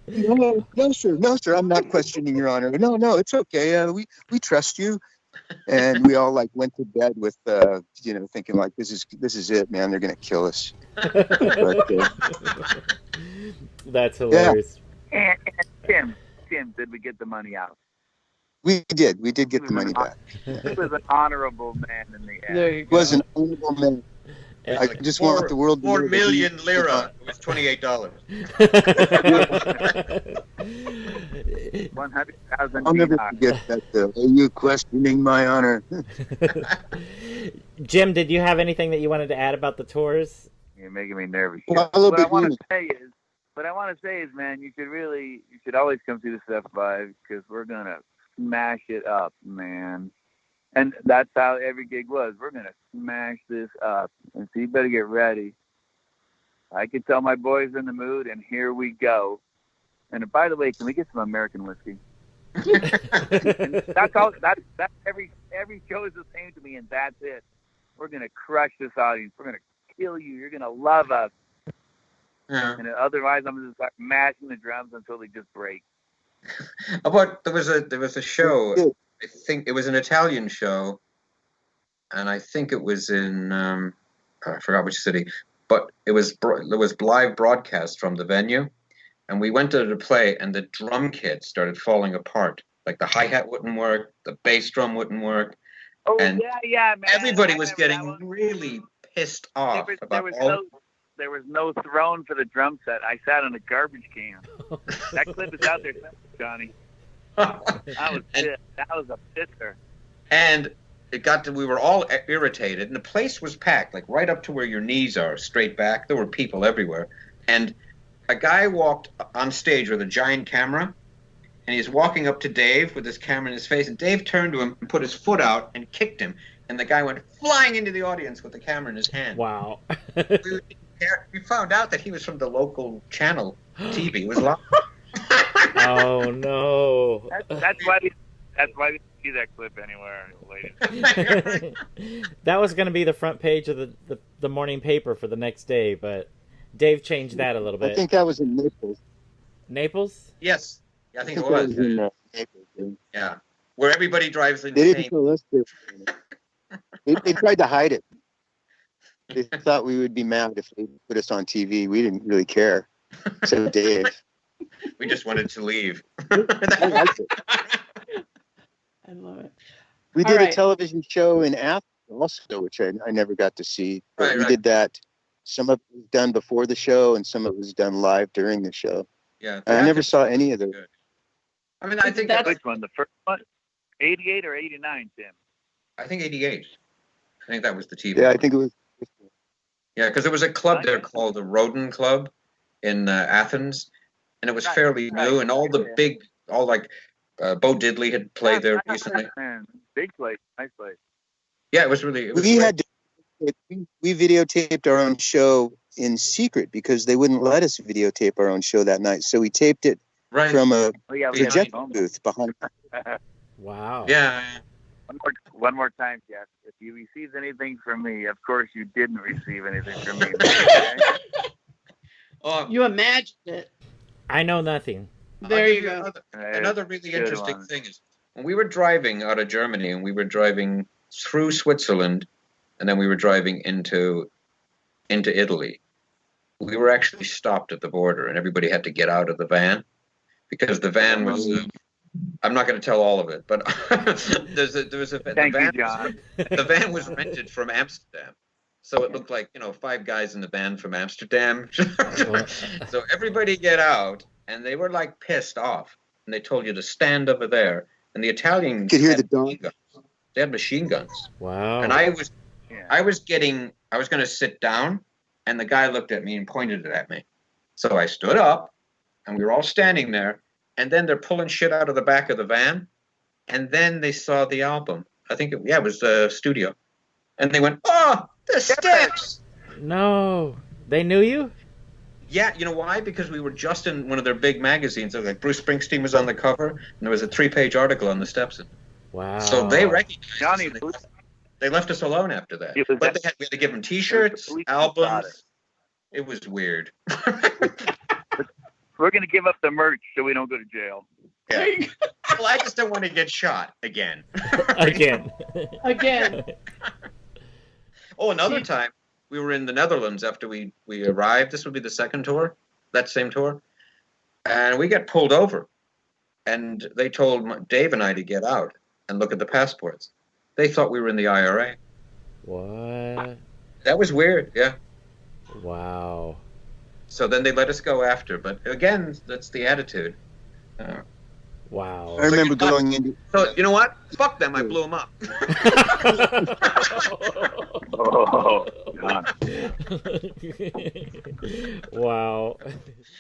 No, sir, I'm not questioning your honor. No, it's okay. We trust you. And we all like went to bed with, thinking like, this is it, man. They're going to kill us. But, That's hilarious. And Tim, did we get the money out? we did get the money back. He was an honorable man in the end. There you He go. was an honorable man. I just want the world to know 4 that million he- lira. It was $28. 100,000 I'll never dinar. forget that. Are you questioning my honor? Jim, did you have anything that you wanted to add about the tours? You're making me nervous. Follow What I want Beginning. to say is, man, you should always come see the Step 5 because we're gonna smash it up, man. And that's how every gig was. We're gonna smash this up, and so you better get ready. I can tell my boys are in the mood, and here we go. And by the way, can we get some American whiskey? And that's all. That's every show is the same to me, and that's it. We're gonna crush this audience. We're gonna kill you. You're gonna love us. Yeah. And otherwise, I'm gonna start mashing the drums until they just break. But there was a show. I think it was an Italian show, and I think it was in I forgot which city, but there was live broadcast from the venue, and we went to the play, and the drum kit started falling apart. Like the hi-hat wouldn't work, the bass drum wouldn't work. Oh And yeah, man. Everybody I was remember that getting one. really pissed off about all. There was no throne for the drum set. I sat on a garbage can. That clip is out there, Johnny. I was pissed. That was a pisser. And it got to, we were all irritated, and the place was packed, like right up to where your knees are, straight back. There were people everywhere. And a guy walked on stage with a giant camera, and he's walking up to Dave with his camera in his face, and Dave turned to him and put his foot out and kicked him. And the guy went flying into the audience with the camera in his hand. Wow. We found out that he was from the local channel TV. It was live. Oh no. That's why we didn't see that clip anywhere, ladies. That was going to be the front page of the morning paper for the next day, but Dave changed that a little bit. I think that was in Naples. Naples? Yes. Yeah, I think it that was. in Naples. Yeah. Where everybody drives They didn't insane. tell us they tried to hide it. They thought we would be mad if they put us on TV. We didn't really care. So Dave. We just wanted to leave. I liked it. I love it. We All did right. a television show in Athens also, which I never got to see. But Right, we right. did that. Some of it was done before the show, and some of it was done live during the show. Yeah. I never saw any of those. Good. I mean, I think That's- Which one? The first one? 88 or 89, Tim? I think 88. I think that was the TV. Yeah, I think it was. Yeah, because there was a club there called the Rodin Club in Athens, and it was Right, fairly right. new, and all the big, all like Bo Diddley had played there Yeah, recently. man. Big place, nice place. Yeah, it was really. It was We great. had we videotaped our own show in secret because they wouldn't let us videotape our own show that night. So we taped it right. from a Oh yeah, we projection had booth behind. Wow. Yeah. One more time, Jeff. If you received anything from me, of course you didn't receive anything from me. Okay? Oh, You imagined it. I know nothing. There I'll you give you go. Another really Good interesting one. thing is when we were driving out of Germany and we were driving through Switzerland, and then we were driving into Italy. We were actually stopped at the border, and everybody had to get out of the van because the van was. I'm not going to tell all of it, but there was a Thank the you, van, John. The van was rented from Amsterdam, so it looked like 5 guys in the van from Amsterdam. So everybody get out, and they were like pissed off, and they told you to stand over there. And the Italians You could hear had the dog. machine guns. They had machine guns, Wow. and I was Yeah. going to sit down, and the guy looked at me and pointed it at me. So I stood up, and we were all standing there. And then they're pulling shit out of the back of the van, and then they saw the album. I think it was the studio, and they went, "Oh, the Steps!" No. They knew you? Yeah, you know why? Because we were just in one of their big magazines. It was like Bruce Springsteen was on the cover, and there was a 3-page article on the Steps. Wow. So they recognized Johnny, us, and they left us alone after that. It was But that- we had to give them T-shirts, police got albums. It was weird. We're gonna give up the merch so we don't go to jail. There you go. Well, I just don't want to get shot again. Again. Oh, another time we were in the Netherlands after we arrived. This would be the second tour, that same tour, and we got pulled over, and they told Dave and I to get out and look at the passports. They thought we were in the IRA. What? That was weird. Yeah. Wow. So then they let us go after, but again, that's the attitude. Wow. I remember going into. So you know what? Fuck them. I blew them up. Oh, God. Wow.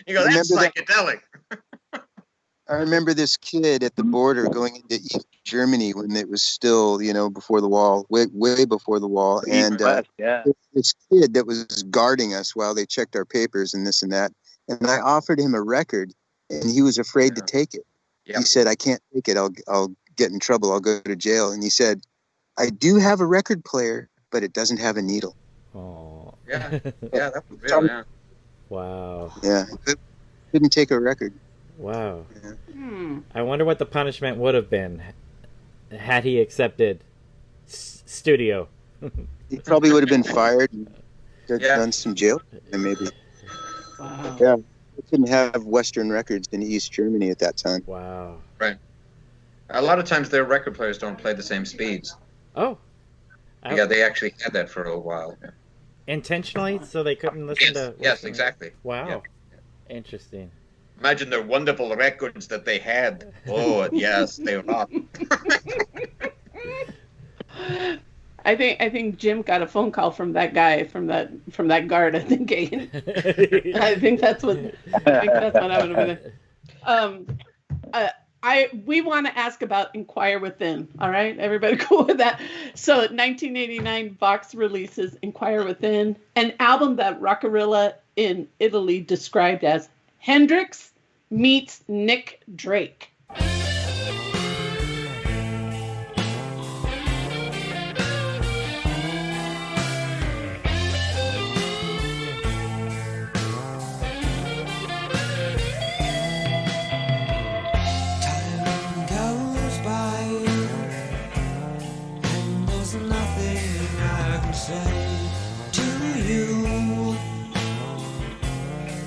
You go, that's Remember that- psychedelic. I remember this kid at the border going into East Germany when it was still, before the wall, way before the wall, and Yeah. this kid that was guarding us while they checked our papers and this and that, and I offered him a record, and he was afraid to take it. Yep. He said, "I can't take it. I'll get in trouble. I'll go to jail." And he said, "I do have a record player, but it doesn't have a needle." Oh. Yeah, that was real. Yeah. Wow. Yeah, couldn't take a record. Wow. I wonder what the punishment would have been had he accepted studio. He probably would have been fired and done some jail, and maybe. Wow. Yeah, we couldn't have Western records in East Germany at that time. Wow. Right. A lot of times their record players don't play the same speeds. Oh. Yeah, they actually had that for a while. Yeah. Intentionally, so they couldn't listen to. Yes, exactly. Wow. Yeah. Interesting. Imagine the wonderful records that they had. Oh, yes, they rock. I think Jim got a phone call from that guy from that guard. I think that's what I would have been. We want to ask about Inquire Within. All right, everybody cool with that? So 1989, VOXX releases Inquire Within, an album that Rockarilla in Italy described as Hendrix meets Nick Drake. Time goes by, and there's nothing I can say to you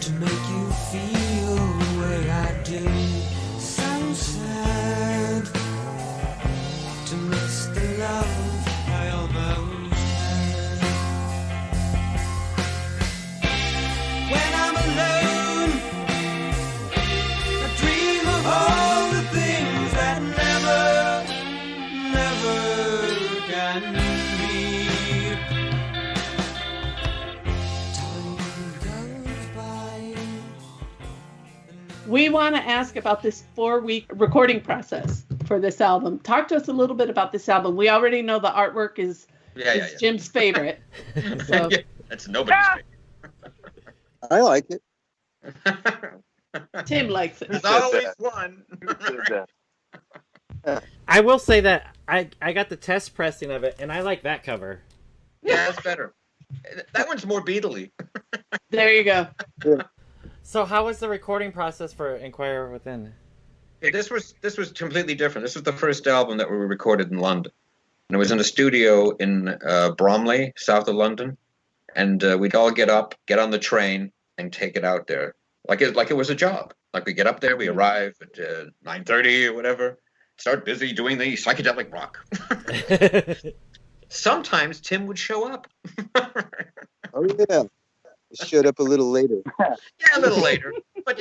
to make you feel the way I do. So sad to miss the love I almost had. When I'm alone, I dream of all the things that never can be. Time goes by. We want to ask about this 4-week recording process for this album. Talk to us a little bit about this album. We already know the artwork is Jim's favorite. So. Yeah, that's nobody's I like it. favorite. Tim likes it. There's always one. I will say that I got the test pressing of it, and I like that cover. Yeah, that's better. That one's more Beatley. There you go. So how was the recording process for Inquire Within? Yeah, this was completely different. This was the first album that we recorded in London, and it was in a studio in Bromley, south of London. And we'd all get on the train, and take it out there like it was a job. Like we get up there, we arrive at 9:30 or whatever, start busy doing the psychedelic rock. Sometimes Tim would show up. Oh yeah, showed up a little later. Yeah, a little later. But,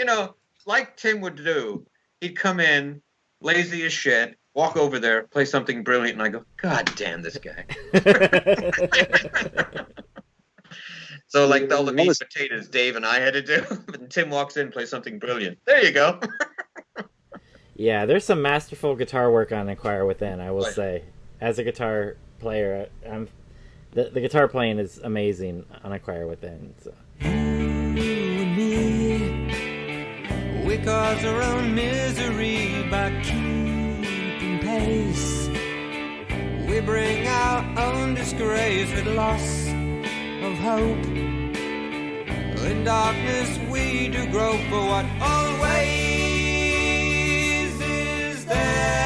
like Tim would do, he'd come in, lazy as shit, walk over there, play something brilliant, and I go, God damn this guy. So, like, all the meat and potatoes Dave and I had to do, and Tim walks in, plays something brilliant. There you go. Yeah, there's some masterful guitar work on Inquire Within, I will say. As a guitar player, the guitar playing is amazing on Inquire Within. So. You and me, we cause our own misery by keeping pace. We bring our own disgrace with loss of hope. In darkness we do grope for what always is there.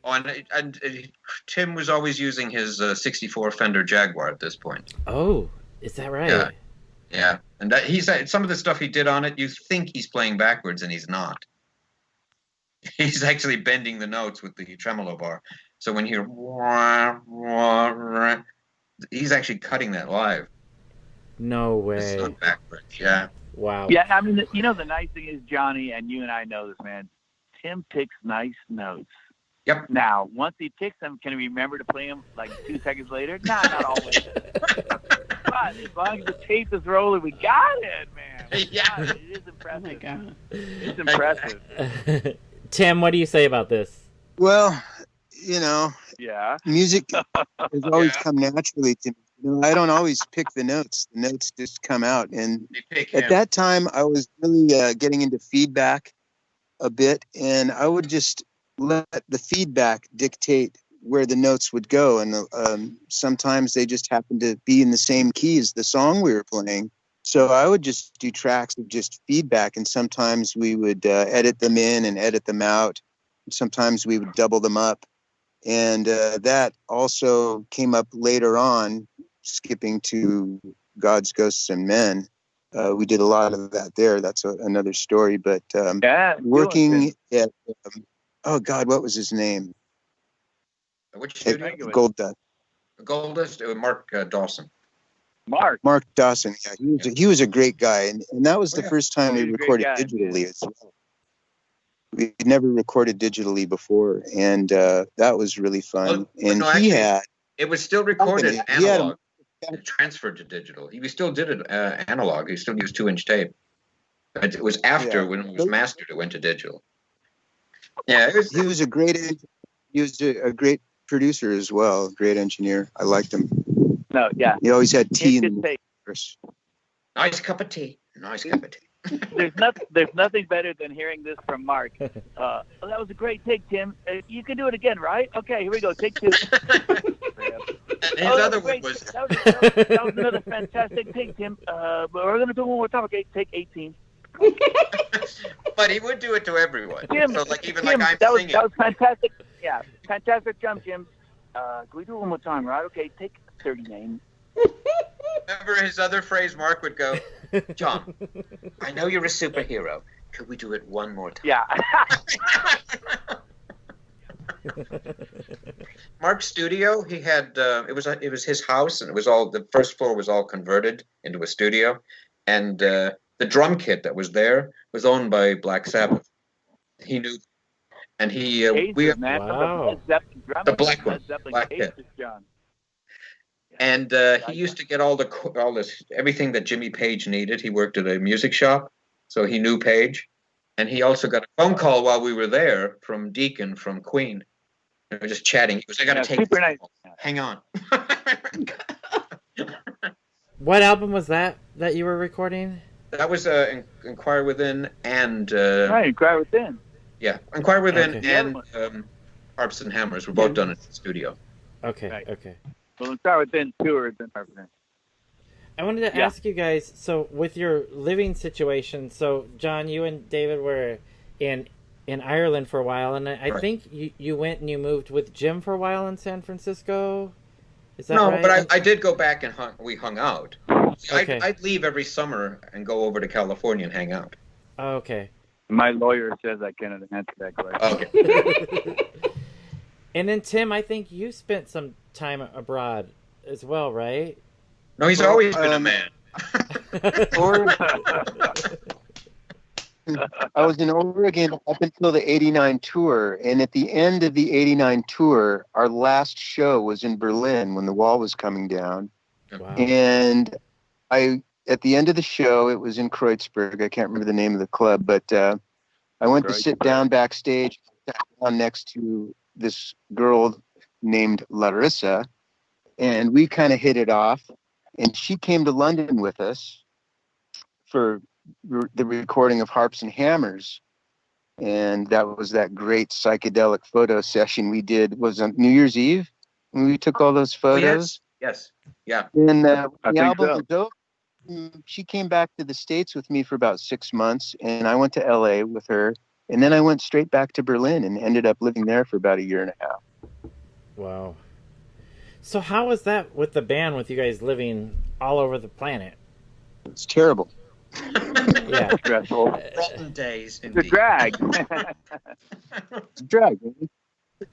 Oh, and Tim was always using his 64 Fender Jaguar at this point. Oh, is that right? Yeah. Yeah, and he's some of the stuff he did on it. You think he's playing backwards, and he's not. He's actually bending the notes with the tremolo bar. So when you hear, he's actually cutting that live. No way. It's not backwards. Yeah. Wow. Yeah, I mean, you know, the nice thing is, Johnny, and you and I know this, man. Tim picks nice notes. Yep. Now, once he picks them, can he remember to play them like 2 seconds later? Nah, not always. But as long as the tape is rolling, we got it, man. Yeah. It is impressive. Oh my God. It's impressive. Tim, what do you say about this? Well, you know, Yeah. music has always come naturally to me. You know, I don't always pick the notes. The notes just come out. And They pick at him. that time, I was really getting into feedback a bit, and I would just let the feedback dictate where the notes would go. And sometimes they just happened to be in the same key as the song we were playing. So I would just do tracks of just feedback, and sometimes we would edit them in and edit them out. Sometimes we would double them up. And that also came up later on, skipping to Gods, Ghosts, and Men. We did a lot of that there. That's another story. But Yeah. working at, oh God, what was his name? Which At studio? Gold Dust. Goldust, Mark Dawson. Mark. Dawson. Yeah, he was a great guy, and that was the yeah. first time we He's a great recorded guy, digitally as well. We'd never recorded digitally before, and that was really fun. Well, and no, he actually, had It was still recorded he had analog. It transferred to digital. He still did it analog. He still used 2-inch tape. But it was after, Yeah. when it was mastered, it went to digital. Yeah, he was a great producer as well, great engineer. I liked him. No, yeah. He always had tea It's in the good tape. course. nice cup of tea. Nice cup of tea. There's nothing better than hearing this from Mark. Well, that was a great take, Tim. You can do it again, right? Okay, here we go. Take 2. And his other one great. was That was another fantastic take, Tim. But we're gonna do it one more time. Okay, take 18. but he would do it to everyone. Jim, So like even Jim, like I'm that was singing. fantastic. Yeah, fantastic jump, Jim. Can we do it one more time, right? Okay, take 39. Remember his other phrase, Mark would go, John, I know you're a superhero. Could we do it one more time? Yeah. Mark's studio, he had it was his house, and it was all, the first floor was all converted into a studio, and the drum kit that was there was owned by Black Sabbath. He knew, and he we man, Wow. The black one, black cases, kit. John. And he used to get all this everything that Jimmy Page needed. He worked at a music shop, so he knew Page. And he also got a phone call while we were there from Deacon from Queen. We were just chatting. He goes, "I got to take super this nice. call. Hang on." What album was that you were recording? That was Inquire Within and Right, Cry Within. yeah, Inquire Within Okay. and Harps and Hammers were both done in the studio. Okay, Right. okay. Well, Cry Within, tour, then Cry Within. I wanted to Yeah. ask you guys, so with your living situation, so John, you and David were in Ireland for a while, and I Right. think you went and you moved with Jim for a while in San Francisco? Is that No, right? but I did go back and we hung out. Okay. I'd leave every summer and go over to California and hang out. Oh, okay. My lawyer says I cannot answer that question. Okay. And then Tim, I think you spent some time abroad as well, right? No, he's Well, always been a man. I was in Oregon up until the '89 tour, and at the end of the '89 tour, our last show was in Berlin when the wall was coming down. Wow. And at the end of the show, it was in Kreuzberg. I can't remember the name of the club, but I went to sit down backstage, sat down next to this girl named Larissa, and we kind of hit it off. And she came to London with us for the recording of Harps and Hammers. And that was that great psychedelic photo session we did. Was on New Year's Eve when we took all those photos. Yes. Yeah. And I the think album so. was over. She came back to the States with me for about 6 months, and I went to LA with her. And then I went straight back to Berlin and ended up living there for about a year and a half. Wow. So how was that with the band, with you guys living all over the planet? It's terrible. Yeah. Stressful. Rotten days, It's a indeed. drag. It's a drag. Man.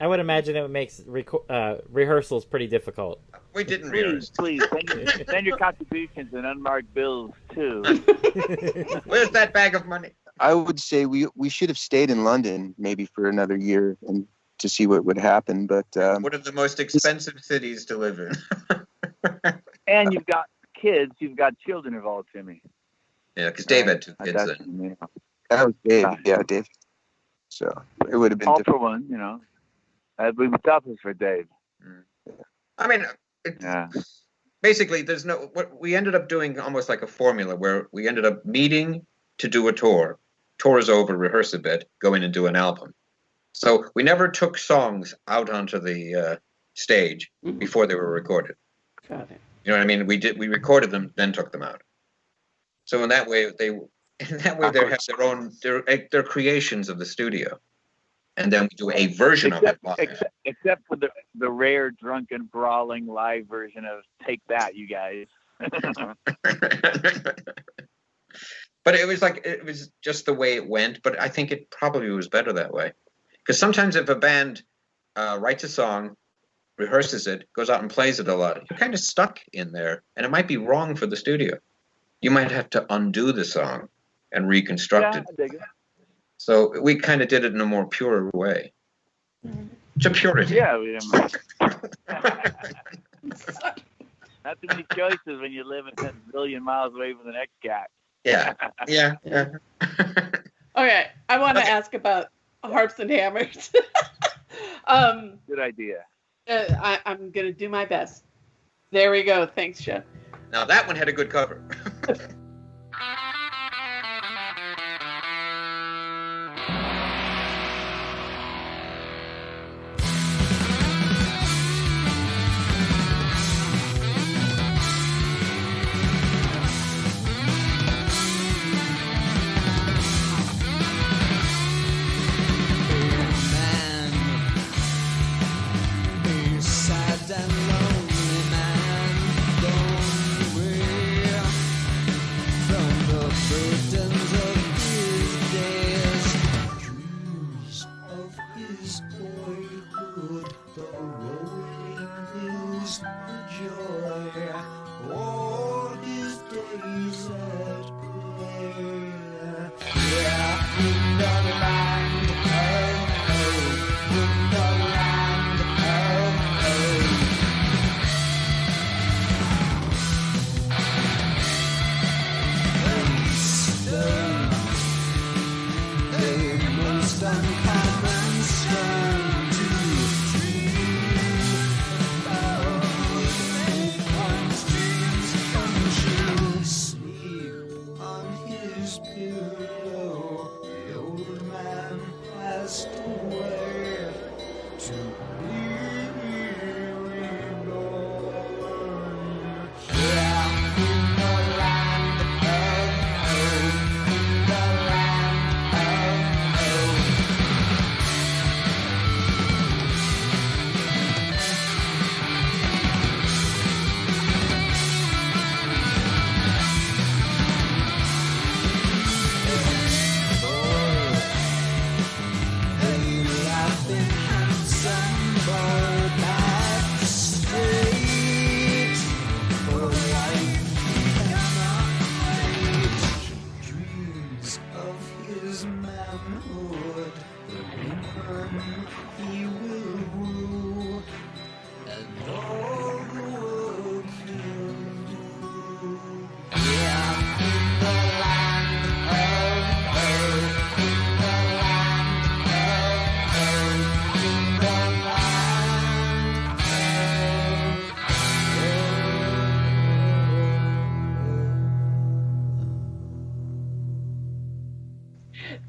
I would imagine it makes rehearsals pretty difficult. We didn't Please, rehearse. send your contributions and unmarked bills too. Where's that bag of money? I would say we should have stayed in London maybe for another year and to see what would happen. But One of the most expensive cities to live in. And you've got kids, you've got children involved, Timmy. Yeah, because Dave had 2 kids That's, then. you know, that was Dave. Yeah, Dave. So it would have been all different. for one, you know. That would be tough for Dave. I mean, Yeah. basically, what we ended up doing almost like a formula where we ended up meeting to do a tour. Tour is over, rehearse a bit, go in and do an album. So we never took songs out onto the stage before they were recorded. Got it. You know what I mean? We recorded them, then took them out. So in that way, they have their own they're creations of the studio, and then we do a version of it. Except for the rare drunken brawling live version of "Take That," you guys. But it was just the way it went. But I think it probably was better that way, because sometimes if a band writes a song, rehearses it, goes out and plays it a lot, you're kind of stuck in there, and it might be wrong for the studio. You might have to undo the song and reconstruct I it. dig it. So we kind of did it in a more pure way. To purity. Yeah, we didn't. Not too many choices when you live in 10 billion miles away from the next cat. Yeah. Okay, I want to ask about harps and hammers. Good idea. I'm going to do my best. There we go. Thanks, Chef. Now that one had a good cover.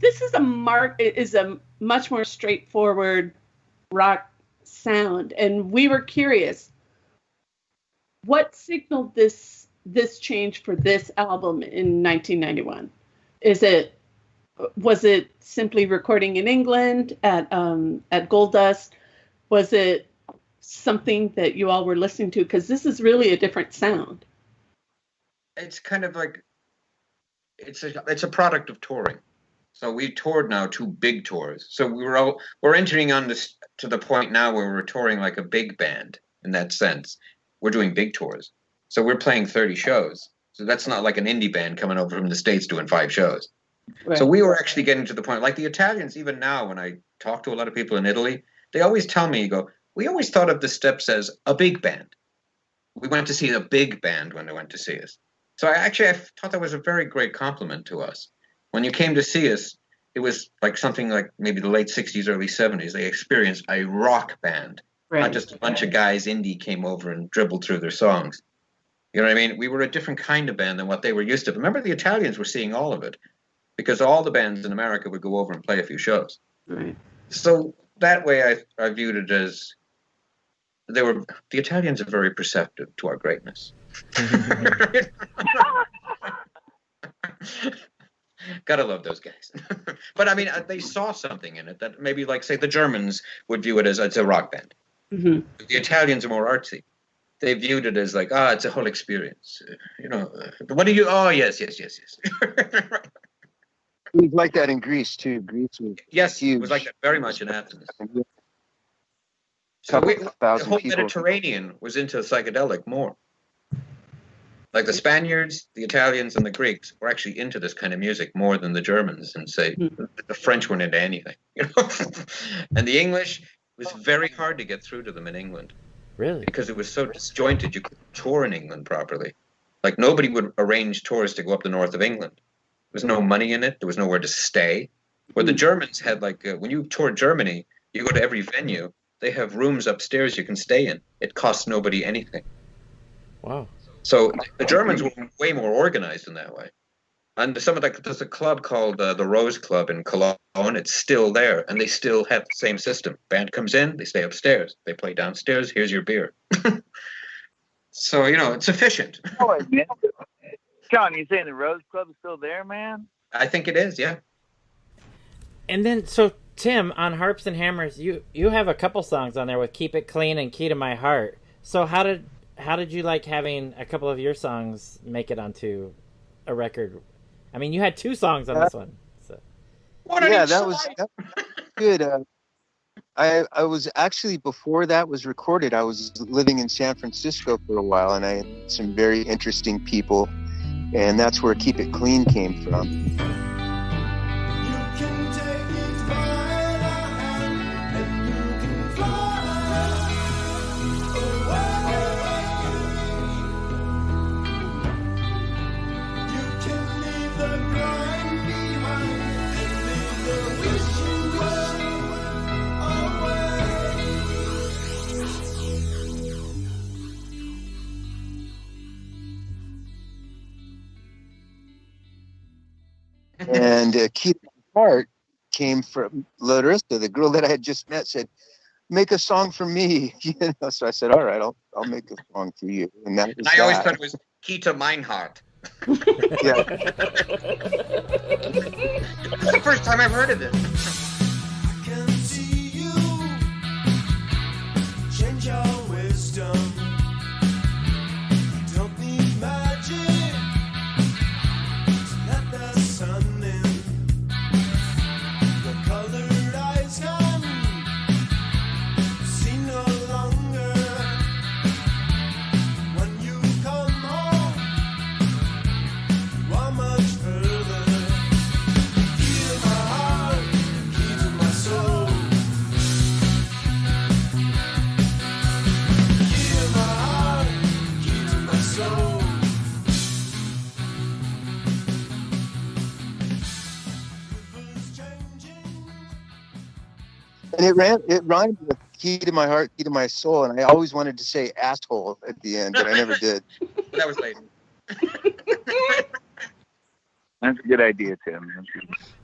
This is a much more straightforward rock sound, and we were curious, what signaled this change for this album in 1991? Was it simply recording in England at Gold Dust? Was it something that you all were listening to? Because this is really a different sound. It's kind of like it's a product of touring. So we toured now 2 big tours. So we're entering on this to the point now where we're touring like a big band in that sense. We're doing big tours. So we're playing 30 shows. So that's not like an indie band coming over from the States doing 5 shows. Right. So we were actually getting to the point, like the Italians, even now when I talk to a lot of people in Italy, they always tell me, we always thought of the Steps as a big band. We went to see a big band when they went to see us. So I thought that was a very great compliment to us. When you came to see us, it was like something like maybe the late 60s, early 70s. They experienced a rock band, not just a bunch of guys indie came over and dribbled through their songs. You know what I mean? We were a different kind of band than what they were used to. Remember, the Italians were seeing all of it because all the bands in America would go over and play a few shows. Right. So that way I viewed it as the Italians are very perceptive to our greatness. Gotta love those guys. But I mean, they saw something in it that maybe, like, say, the Germans would view it as it's a rock band. Mm-hmm. The Italians are more artsy. They viewed it as like, it's a whole experience. What do you? Oh, yes. It was like that in Greece too. Greece was huge. It was like that very much in Athens. So Couple the thousand whole people. Mediterranean was into psychedelic more. Like the Spaniards, the Italians, and the Greeks were actually into this kind of music more than the Germans, and say the French weren't into anything. And the English, it was very hard to get through to them in England. Really? Because it was so disjointed, you couldn't tour in England properly. Like, nobody would arrange tours to go up the north of England. There was no money in it. There was nowhere to stay. Where the Germans had, like, when you tour Germany, you go to every venue. They have rooms upstairs you can stay in. It costs nobody anything. Wow. So the Germans were way more organized in that way. And there's a club called the Rose Club in Cologne. It's still there, and they still have the same system. Band comes in, they stay upstairs. They play downstairs, here's your beer. So, it's efficient. John, you saying the Rose Club is still there, man? I think it is, yeah. And then, so Tim, on Harps and Hammers, you have a couple songs on there with Keep It Clean and Key to My Heart. So how did you like having a couple of your songs make it onto a record? I mean, you had 2 songs on this one. So. That was good. I was actually, before that was recorded, I was living in San Francisco for a while, and I had some very interesting people, and that's where Keep It Clean came from. And Keep My Heart came from Larissa, the girl that I had just met, said, "Make a song for me." So I said, "All right, I'll make a song for you." And that was I always thought it was Key to Mine Heart. Yeah. That's the first time I've heard of it. I can see you change your wisdom. You don't need magic to let the sun in. Your colored eyes can see no longer. When you come home, you are much further. Key to my heart, key to my soul. Key to my heart, key to my soul. Rivers changing. And it rhymed with Key to My Heart, Key to My Soul, and I always wanted to say asshole at the end, but I never did. That was later. That's a good idea, Tim.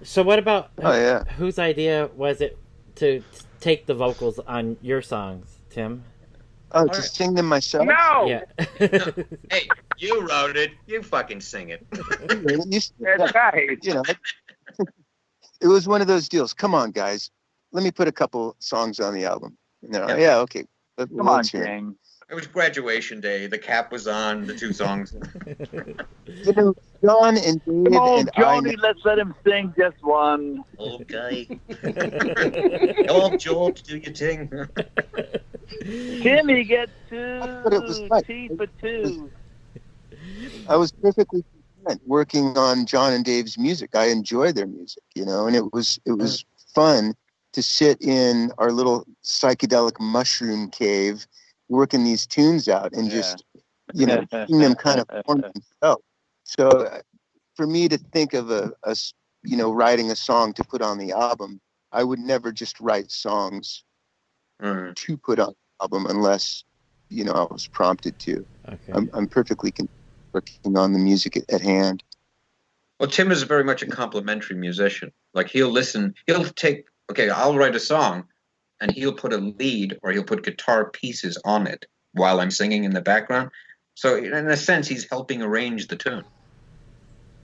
So what about Oh, yeah. whose idea was it to take the vocals on your songs, Tim? Oh, to sing them myself? No! Yeah. Hey, you wrote it. You fucking sing it. That's right. You know, it was one of those deals. Come on, guys. Let me put a couple songs on the album. And they're like, yeah, okay. Come on, King. It was graduation day. The cap was on. The two songs. You know, John and Dave Come on, and Johnny, let's let him sing just one. Okay. Go on, George, do your thing. Timmy gets That's what it was like. T for two. I was perfectly content working on John and Dave's music. I enjoyed their music, you know, and it was fun to sit in our little psychedelic mushroom cave working these tunes out and just, you know, seeing them kind of form themselves. So for me to think of a you know, writing a song to put on the album, I would never just write songs to put on the album unless, you know, I was prompted to. Okay. I'm perfectly working on the music at hand. Well, Tim is very much a complimentary musician. Like he'll take, okay, I'll write a song and he'll put a lead or he'll put guitar pieces on it while I'm singing in the background. So in a sense, he's helping arrange the tune.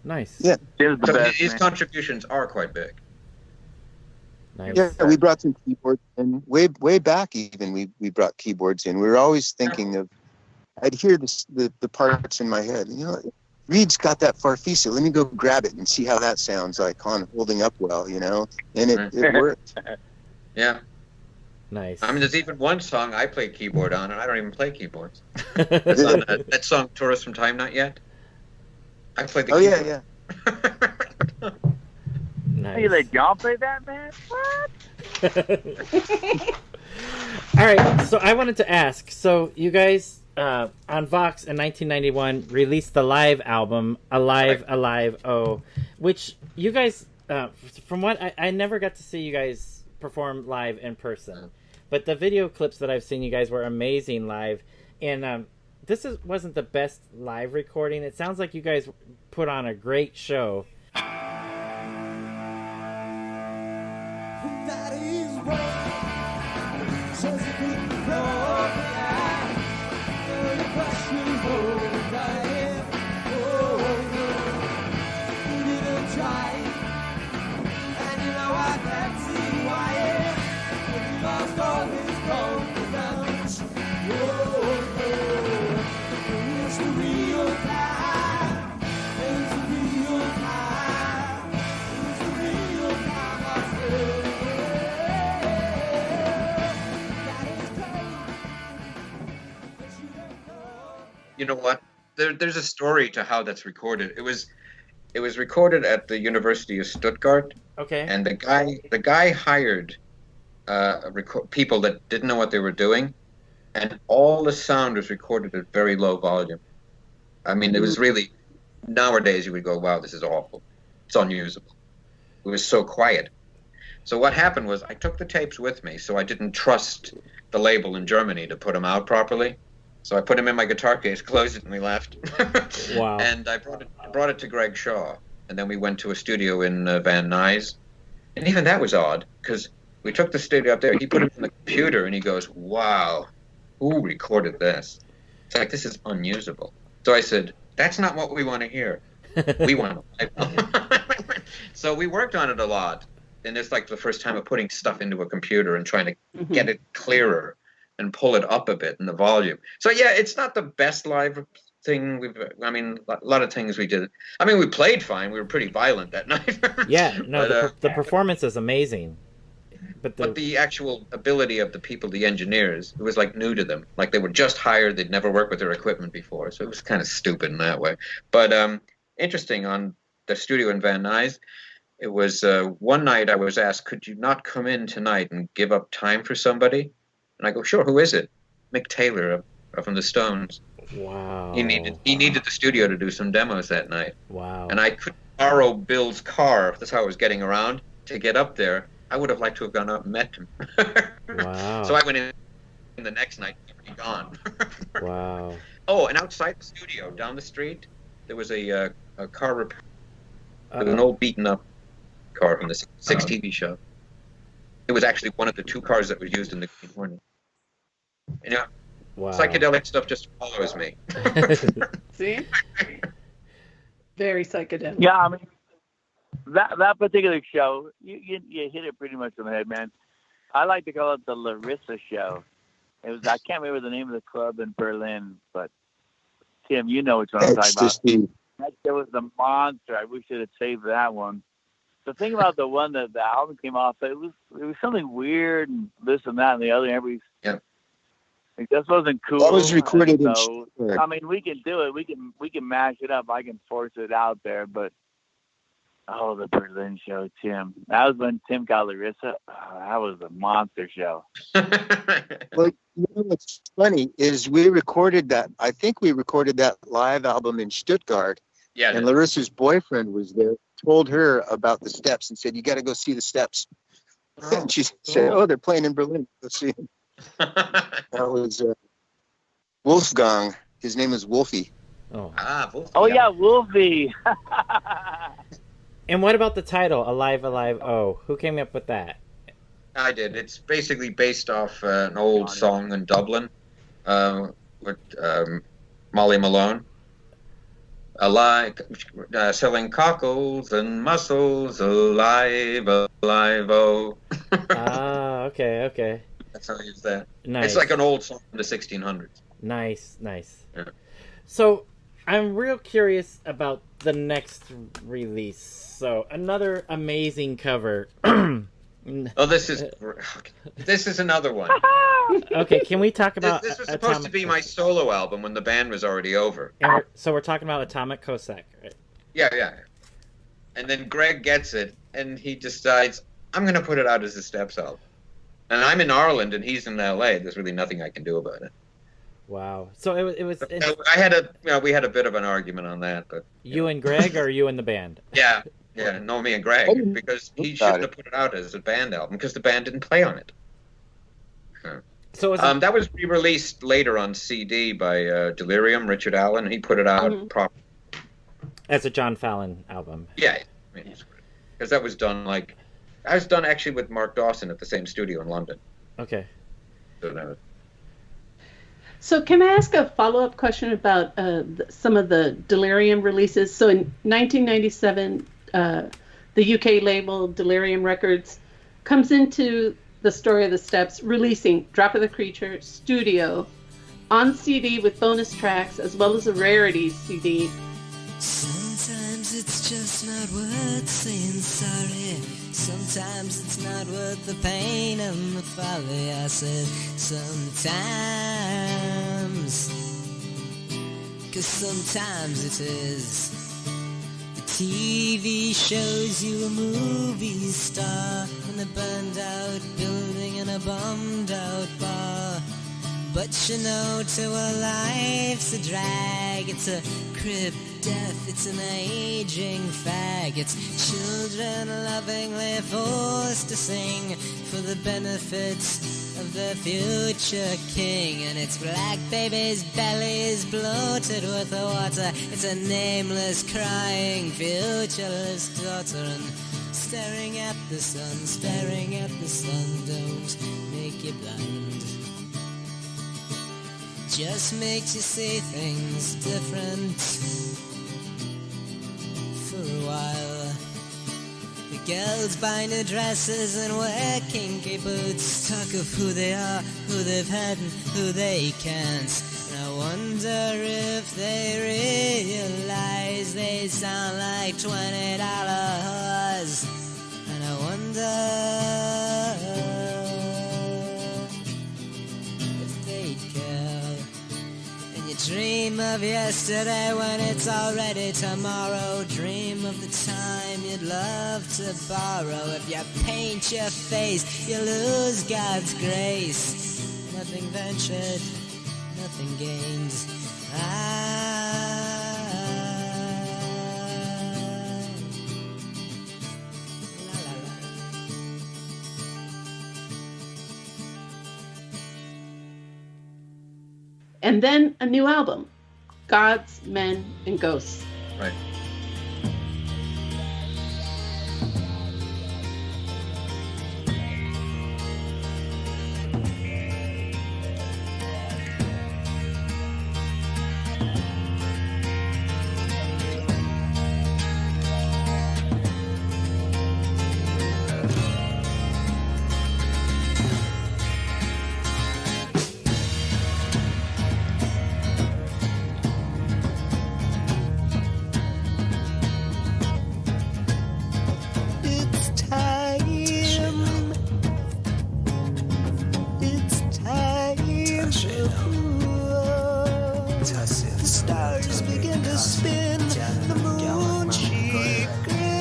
Nice. Yeah. So his contributions are quite big. Nice. Yeah, we brought some keyboards in way back. Even we brought keyboards in. We were always thinking of. I'd hear the parts in my head. You know, Reed's got that Farfisa. Let me go grab it and see how that sounds like on holding up well. You know, and it worked. Yeah. Nice. I mean, there's even one song I play keyboard on, and I don't even play keyboards. It's on that song, "Tourist from Time Not Yet." I play the keyboard. Yeah. Nice. You let John play that, man? What? All right, so I wanted to ask. So you guys on VOXX in 1991 released the live album "Alive, Alive, Oh," which you guys, from what I never got to see you guys perform live in person, but the video clips that I've seen, you guys were amazing live, and this wasn't the best live recording. It sounds like you guys put on a great show. That is what says the people know. The question goes, I am. Oh, no. You didn't try. And you know I can't see why. But you lost all his confidence. Oh, no. It's the real time. It's the real time. It's the real time, I say. You know what? There's a story to how that's recorded. It was recorded at the University of Stuttgart. Okay. And the guy hired people that didn't know what they were doing, and all the sound was recorded at very low volume. I mean, it was really, nowadays you would go, wow, this is awful. It's unusable. It was so quiet. So what happened was I took the tapes with me, so I didn't trust the label in Germany to put them out properly. So I put them in my guitar case, closed it, and we left. Wow. And I brought it to Greg Shaw, and then we went to a studio in Van Nuys. And even that was odd, because we took the studio up there, he put it on the computer, and he goes, wow, who recorded this? It's like, this is unusable. So I said, that's not what we want to hear. We want to. So we worked on it a lot. And it's like the first time of putting stuff into a computer and trying to get it clearer and pull it up a bit in the volume. So yeah, it's not the best live thing a lot of things we did. I mean, we played fine. We were pretty violent that night. Yeah, no, the performance is amazing. But the actual ability of the people, the engineers, it was like new to them. Like they were just hired. They'd never worked with their equipment before. So it was kind of stupid in that way. But interesting, on the studio in Van Nuys, it was one night I was asked, could you not come in tonight and give up time for somebody? And I go, sure, who is it? Mick Taylor from the Stones. Wow. He needed the studio to do some demos that night. Wow. And I couldn't borrow Bill's car. That's how I was getting around to get up there. I would have liked to have gone up and met him. Wow. So I went in the next night, he was gone. Wow. Oh, and outside the studio, down the street, there was a car repair. There was an old beaten up car from the Six TV show. It was actually one of the two cars that was used in the Green Hornet. You know, wow. Psychedelic stuff just follows me. See? Very psychedelic. Yeah, I mean, that particular show, you hit it pretty much on the head, man. I like to call it the Larissa show. It was, I can't remember the name of the club in Berlin, but Tim, you know which one I'm talking about. Ecstasy. That shit was a monster. I wish I'd have saved that one. The thing about the one that the album came off, it was something weird and this and that and the other. Everybody's, like, this wasn't cool. That was recorded in so, Stuttgart. I mean, we can do it. We can mash it up. I can force it out there, but the Berlin show, Tim. That was when Tim got Larissa. Oh, that was a monster show. Well, you know what's funny is we recorded that. I think we recorded that live album in Stuttgart. Yeah. And Larissa's boyfriend was there, told her about the Steps and said, "You got to go see the Steps." And she said, "Oh, they're playing in Berlin. Go see them." That was Wolfgang. His name is Wolfie. Oh. Wolfie. Oh, yeah, Wolfie. And what about the title, Alive, Alive, Oh? Who came up with that? I did. It's basically based off an old song in Dublin with Molly Malone. Alive, selling cockles and mussels, alive, alive, oh. Okay. That's how I use that. Nice. It's like an old song from the 1600s. Nice. Yeah. So, I'm real curious about the next release. So, another amazing cover. Oh, this is another one. Okay, can we talk about This was supposed to be my solo album when the band was already over. And we're talking about Atomic Cossack, right? Yeah. And then Greg gets it, and he decides, I'm going to put it out as a Steps album. And I'm in Ireland, and he's in L.A. There's really nothing I can do about it. Wow. So it was. We had a bit of an argument on that, but you and Greg, or you and the band? Yeah, me and Greg, because he shouldn't have put it out as a band album because the band didn't play on it. So that was re-released later on CD by Delirium, Richard Allen. He put it out properly as a John Fallon album. Yeah, because that was done actually with Mark Dawson at the same studio in London. Okay. So can I ask a follow-up question about some of the Delirium releases? So in 1997, the UK label Delirium Records comes into the story of the Steps, releasing Drop of the Creature Studio on CD with bonus tracks, as well as a rarities CD. Sometimes it's just not worth saying sorry. Sometimes it's not worth the pain and the folly. I said sometimes, 'cause sometimes it is. The TV shows you a movie star in a burned out building and a bummed out bar. But you know, to a life's a drag. It's a crib death, it's an aging fag. It's children lovingly forced to sing for the benefits of the future king. And it's black babies' bellies bloated with the water. It's a nameless crying futureless daughter. And staring at the sun don't make you blind. Just makes you see things different for a while. The girls buy new dresses and wear kinky boots, talk of who they are, who they've had and who they can't. And I wonder if they realize they sound like $20 whores. And I wonder if they'd care. Dream of yesterday when it's already tomorrow. Dream of the time you'd love to borrow. If you paint your face, you lose God's grace. Nothing ventured, nothing gained. And then a new album, Gods, Men, and Ghosts. Right. Stars begin to spin, the moon she grins.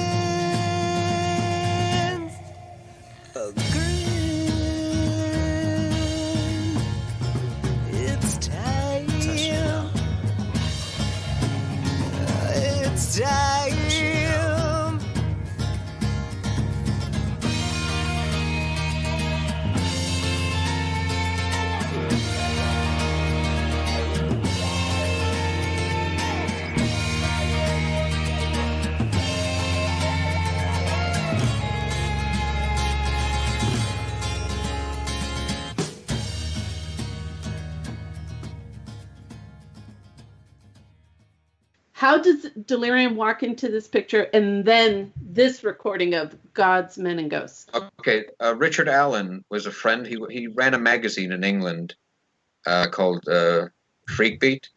A grin. It's time. It's time. How does Delirium walk into this picture and then this recording of Gods, Men, and Ghosts? Okay, Richard Allen was a friend. He ran a magazine in England called Freakbeat,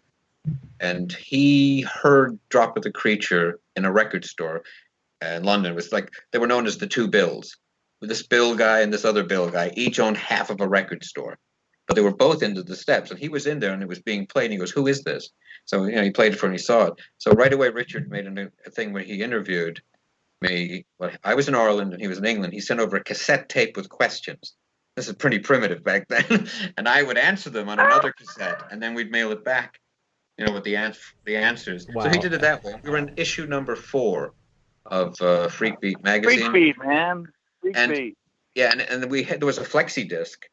and he heard "Drop of the Creature" in a record store in London. It was like they were known as the two Bills. This Bill guy and this other Bill guy each owned half of a record store, but they were both into the Steps, and he was in there and it was being played. And he goes, "Who is this?" So he played it for him and he saw it. So right away, Richard made a thing where he interviewed me. Well, I was in Ireland and he was in England. He sent over a cassette tape with questions. This is pretty primitive back then, and I would answer them on another cassette, and then we'd mail it back, with the answers. Wow. So he did it that way. We were in issue number 4 of Freakbeat magazine. Freakbeat, man. Freakbeat. Yeah, and there was a flexi disc,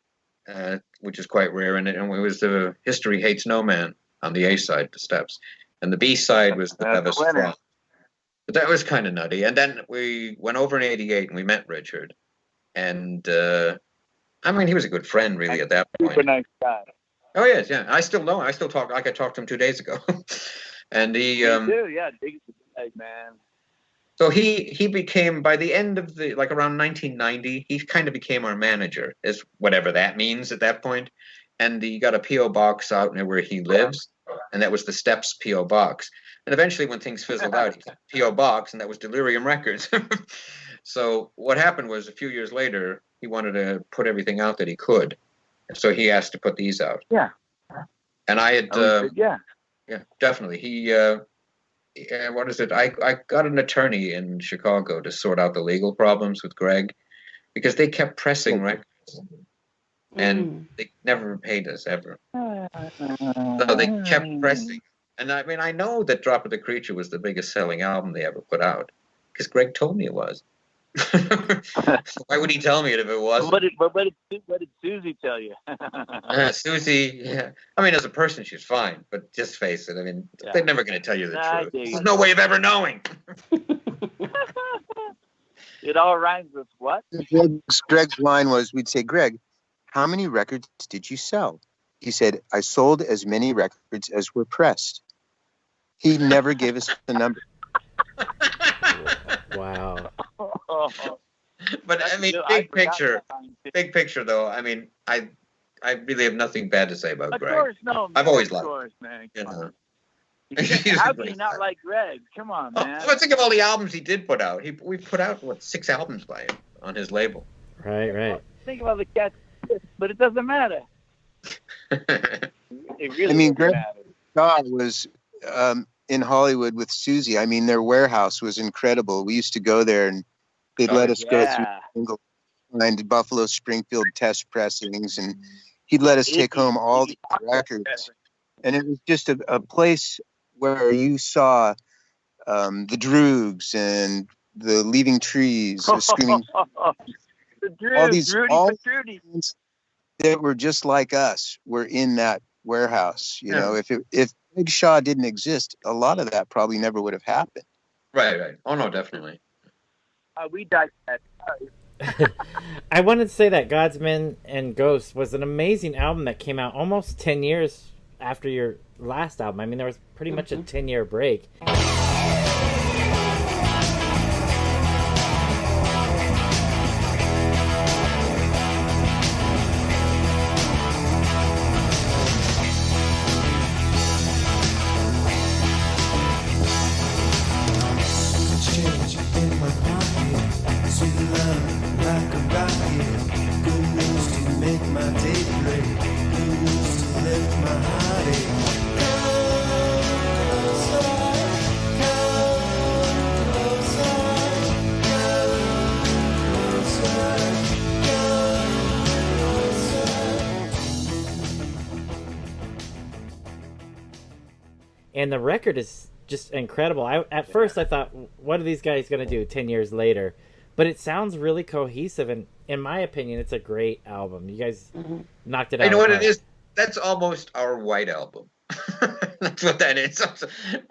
which is quite rare, and it was the History Hates No Man on the A side, the Steps, and the B side was the Bevis Front. But that was kind of nutty. And then we went over in '88 and we met Richard, and he was a good friend really at that point. Super nice guy. Oh yes, yeah. I still know him. I still talk. Like I talked to him 2 days ago, and he. Me too. Yeah, big man. So he became, by the end of around 1990, he kind of became our manager, is whatever that means at that point. And he got a P.O. box out near where he lives, and that was the Steps P.O. box. And eventually when things fizzled out, he got a P.O. box, and that was Delirium Records. So what happened was a few years later, he wanted to put everything out that he could. And so he asked to put these out. Yeah. And I had... yeah, definitely. What is it? I got an attorney in Chicago to sort out the legal problems with Greg, because they kept pressing records. And they never paid us ever. So they kept pressing. And I know that Drop of the Creature was the biggest selling album they ever put out, because Greg told me it was. Why would he tell me it if it wasn't? What did Susie tell you? Susie, yeah. As a person, she's fine, but just face it. They're never going to tell you the truth. There's no way of ever knowing. It all rhymes with what? Greg's line was, we'd say, "Greg, how many records did you sell?" He said, "I sold as many records as were pressed." He never gave us the number. Wow. But big picture though. I really have nothing bad to say about Greg. Of course, no. Man. I've always loved him. Of course, man. He's How can you not like Greg? Come on, man. Think of all the albums he did put out. We put out 6 albums by him on his label. Right. Think of all the cats, but it doesn't matter. It really Greg matter. Scott was in Hollywood with Susie. Their warehouse was incredible. We used to go there, and they'd let us go through single line Buffalo Springfield test pressings, and he'd let us take home all the records. And it was just a place where you saw the Droogs and the Leaving Trees, the Screaming. The Droogs, all these Rudy that were just like us were in that warehouse. If Big Shaw didn't exist, a lot of that probably never would have happened. Right. Oh no, definitely. We died that. I wanted to say that Gods, Men, and Ghosts was an amazing album that came out almost 10 years after your last album. There was pretty much a 10-year break. Like a rocket, good news to make my day great. Good news to and the record is just incredible. At first I thought, what are these guys going to do 10 years later? But it sounds really cohesive, and in my opinion, it's a great album. You guys knocked it out. You know what it is? That's almost our White Album. That's what that is.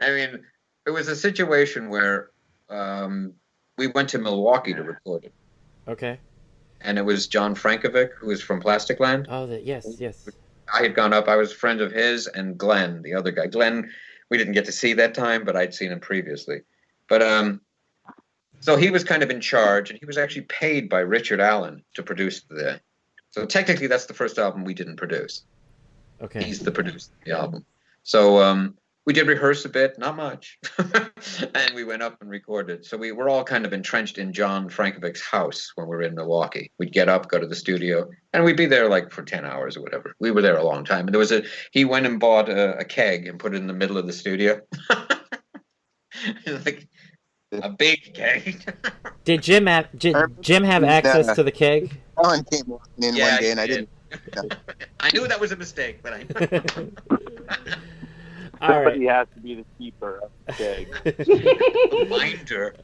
I mean, it was a situation where we went to Milwaukee to record it. Okay. And it was John Frankovic, who was from Plastic Land. Oh, yes. I had gone up. I was a friend of his, and Glenn, the other guy. Glenn, we didn't get to see that time, but I'd seen him previously. But so he was kind of in charge, and he was actually paid by Richard Allen to produce the. So technically, that's the first album we didn't produce. Okay. He's the producer of the album. So we did rehearse a bit, not much, and we went up and recorded. So we were all kind of entrenched in John Frankovic's house when we were in Milwaukee. We'd get up, go to the studio, and we'd be there like for 10 hours or whatever. We were there a long time. And he went and bought a keg and put it in the middle of the studio. Like a big keg. Did Jim have access to the keg? Fallon came walking in one day, and I didn't. I knew that was a mistake, but I. All right. He has to be the keeper of the keg. Minder.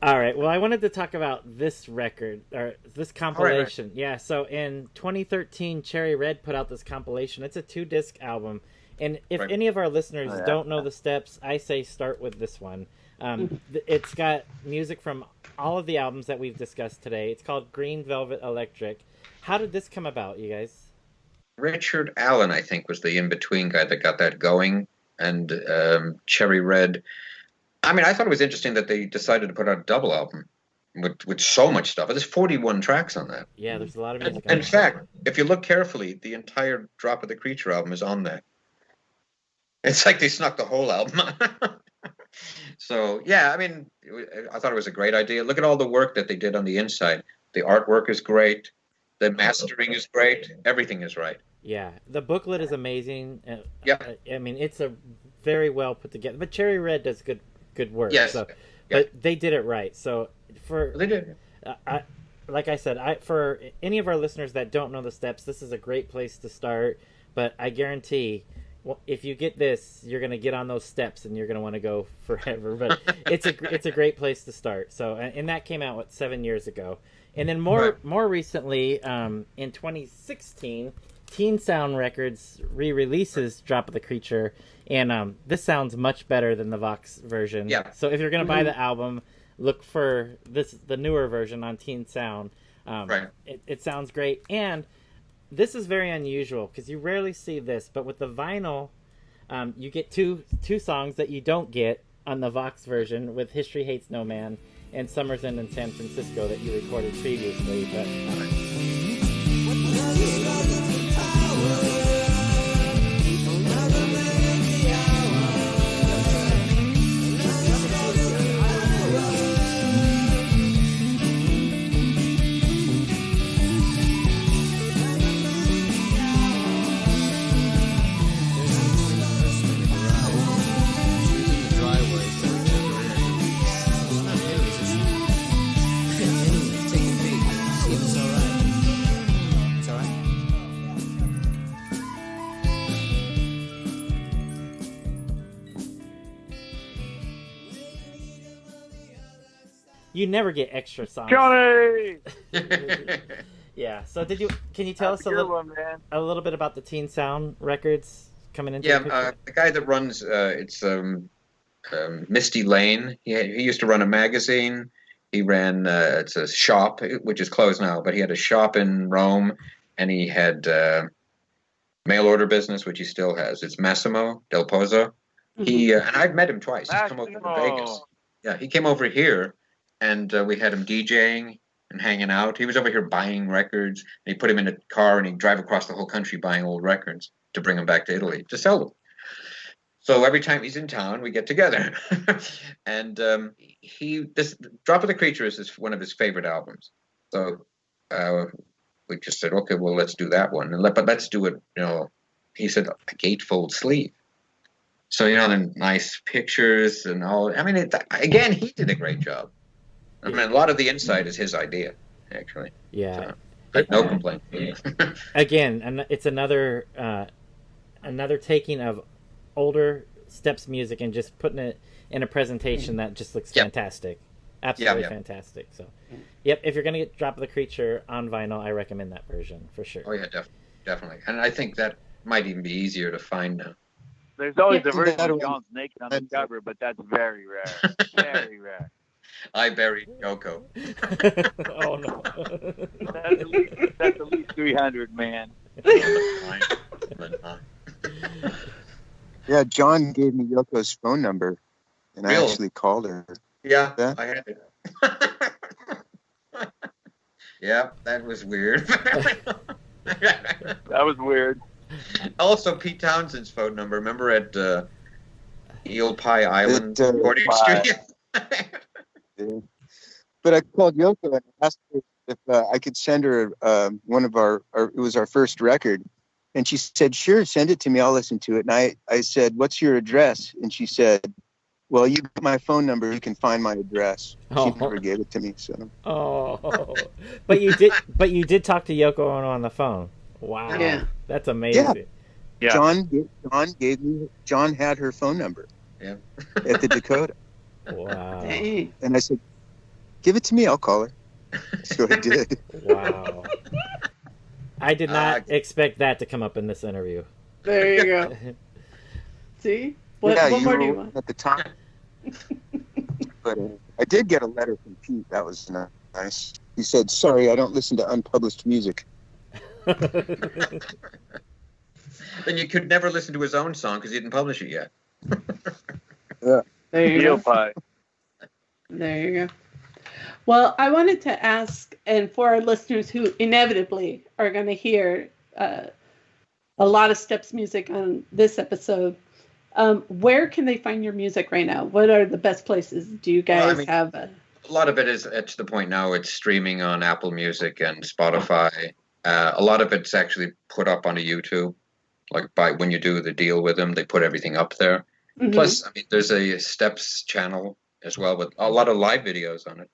All right. Well, I wanted to talk about this record, or this compilation. Right. Yeah. So in 2013, Cherry Red put out this compilation. It's a 2-disc album. And if any of our listeners don't know the steps, I say start with this one. It's got music from all of the albums that we've discussed today. It's called Green Velvet Electric. How did this come about, you guys? Richard Allen, I think, was the in-between guy that got that going. And Cherry Red. I mean, I thought it was interesting that they decided to put out a double album with so much stuff. There's 41 tracks on that. Yeah, there's a lot of music. In fact, if you look carefully, the entire Drop of the Creature album is on that. It's like they snuck the whole album on. So, yeah, I mean, I thought it was a great idea. Look at all the work that they did on the inside. The artwork is great. The mastering is great. Everything is right. Yeah, the booklet is amazing. Yeah. I mean, it's a very well put together. But Cherry Red does good work. Yes. So, but they did it right. So They did. Like I said, for any of our listeners that don't know the steps, this is a great place to start. But I guarantee, if you get this, you're going to get on those steps and you're going to want to go forever. But it's a great place to start. So, and that came out 7 years ago. And then more recently, in 2016, Teen Sound Records re-releases Drop of the Creature, and this sounds much better than the VOXX version. Yeah. So if you're going to buy the album, look for the newer version on Teen Sound. It sounds great, and this is very unusual because you rarely see this, but with the vinyl, you get two songs that you don't get on the VOXX version with History Hates No Man and Summer's End in San Francisco that you recorded previously. But you never get extra songs. Johnny! Yeah. So can you tell us a little bit about the Teen Sound Records coming into the picture? The guy that runs it's Misty Lane. He used to run a magazine. He ran it's a shop which is closed now, but he had a shop in Rome, and he had mail order business which he still has. It's Massimo Del Pozo. He and I've met him twice. He's come over to Vegas. Yeah, he came over here. And we had him DJing and hanging out. He was over here buying records. And he put him in a car and he'd drive across the whole country buying old records to bring them back to Italy to sell them. So every time he's in town, we get together. And this Drop of the Creature is one of his favorite albums. So we just said, okay, well, let's do that one. But let's do it, he said, a gatefold sleeve. So, the nice pictures and all. I mean, again, he did a great job. I mean, a lot of the inside is his idea, actually. Yeah. So, no complaint. Again, and it's another taking of older Steps music and just putting it in a presentation that just looks fantastic. Absolutely fantastic. So, yep, if you're going to get Drop of the Creature on vinyl, I recommend that version for sure. Oh, yeah, definitely. And I think that might even be easier to find now. There's always a version of John's naked on the cover, but that's very rare. Very rare. I buried Yoko. Oh, no. That's at least 300, man. Yeah, John gave me Yoko's phone number, and I actually called her. Yeah, I had it. Yeah, that was weird. That was weird. Also, Pete Townsend's phone number. Remember at Eel Pie Island At, recording Pie. studio? But I called Yoko and asked her if I could send her one of it was our first record. And she said, sure, send it to me. I'll listen to it. And I said, what's your address? And she said, well, you got my phone number. You can find my address. She never gave it to me. So. Oh, but you did talk to Yoko Ono on the phone. Wow. Yeah. That's amazing. Yeah. John had her phone number. Yeah. At the Dakota. Wow. Dang. And I said, give it to me. I'll call her. So I did. Wow. I did not expect that to come up in this interview. There you go. See? What more do you want? At the time. But I did get a letter from Pete. That was nice. He said, sorry, I don't listen to unpublished music. Then you could never listen to his own song because he didn't publish it yet. Yeah. There you Eel go. Pie. There you go. Well, I wanted to ask, and for our listeners who inevitably are going to hear a lot of Steps music on this episode, where can they find your music right now? What are the best places? Do you guys have a lot of it is to the point now it's streaming on Apple Music and Spotify. A lot of it's actually put up on YouTube. Like when you do the deal with them, they put everything up there. Mm-hmm. Plus, I mean, there's a Steps channel as well with a lot of live videos on it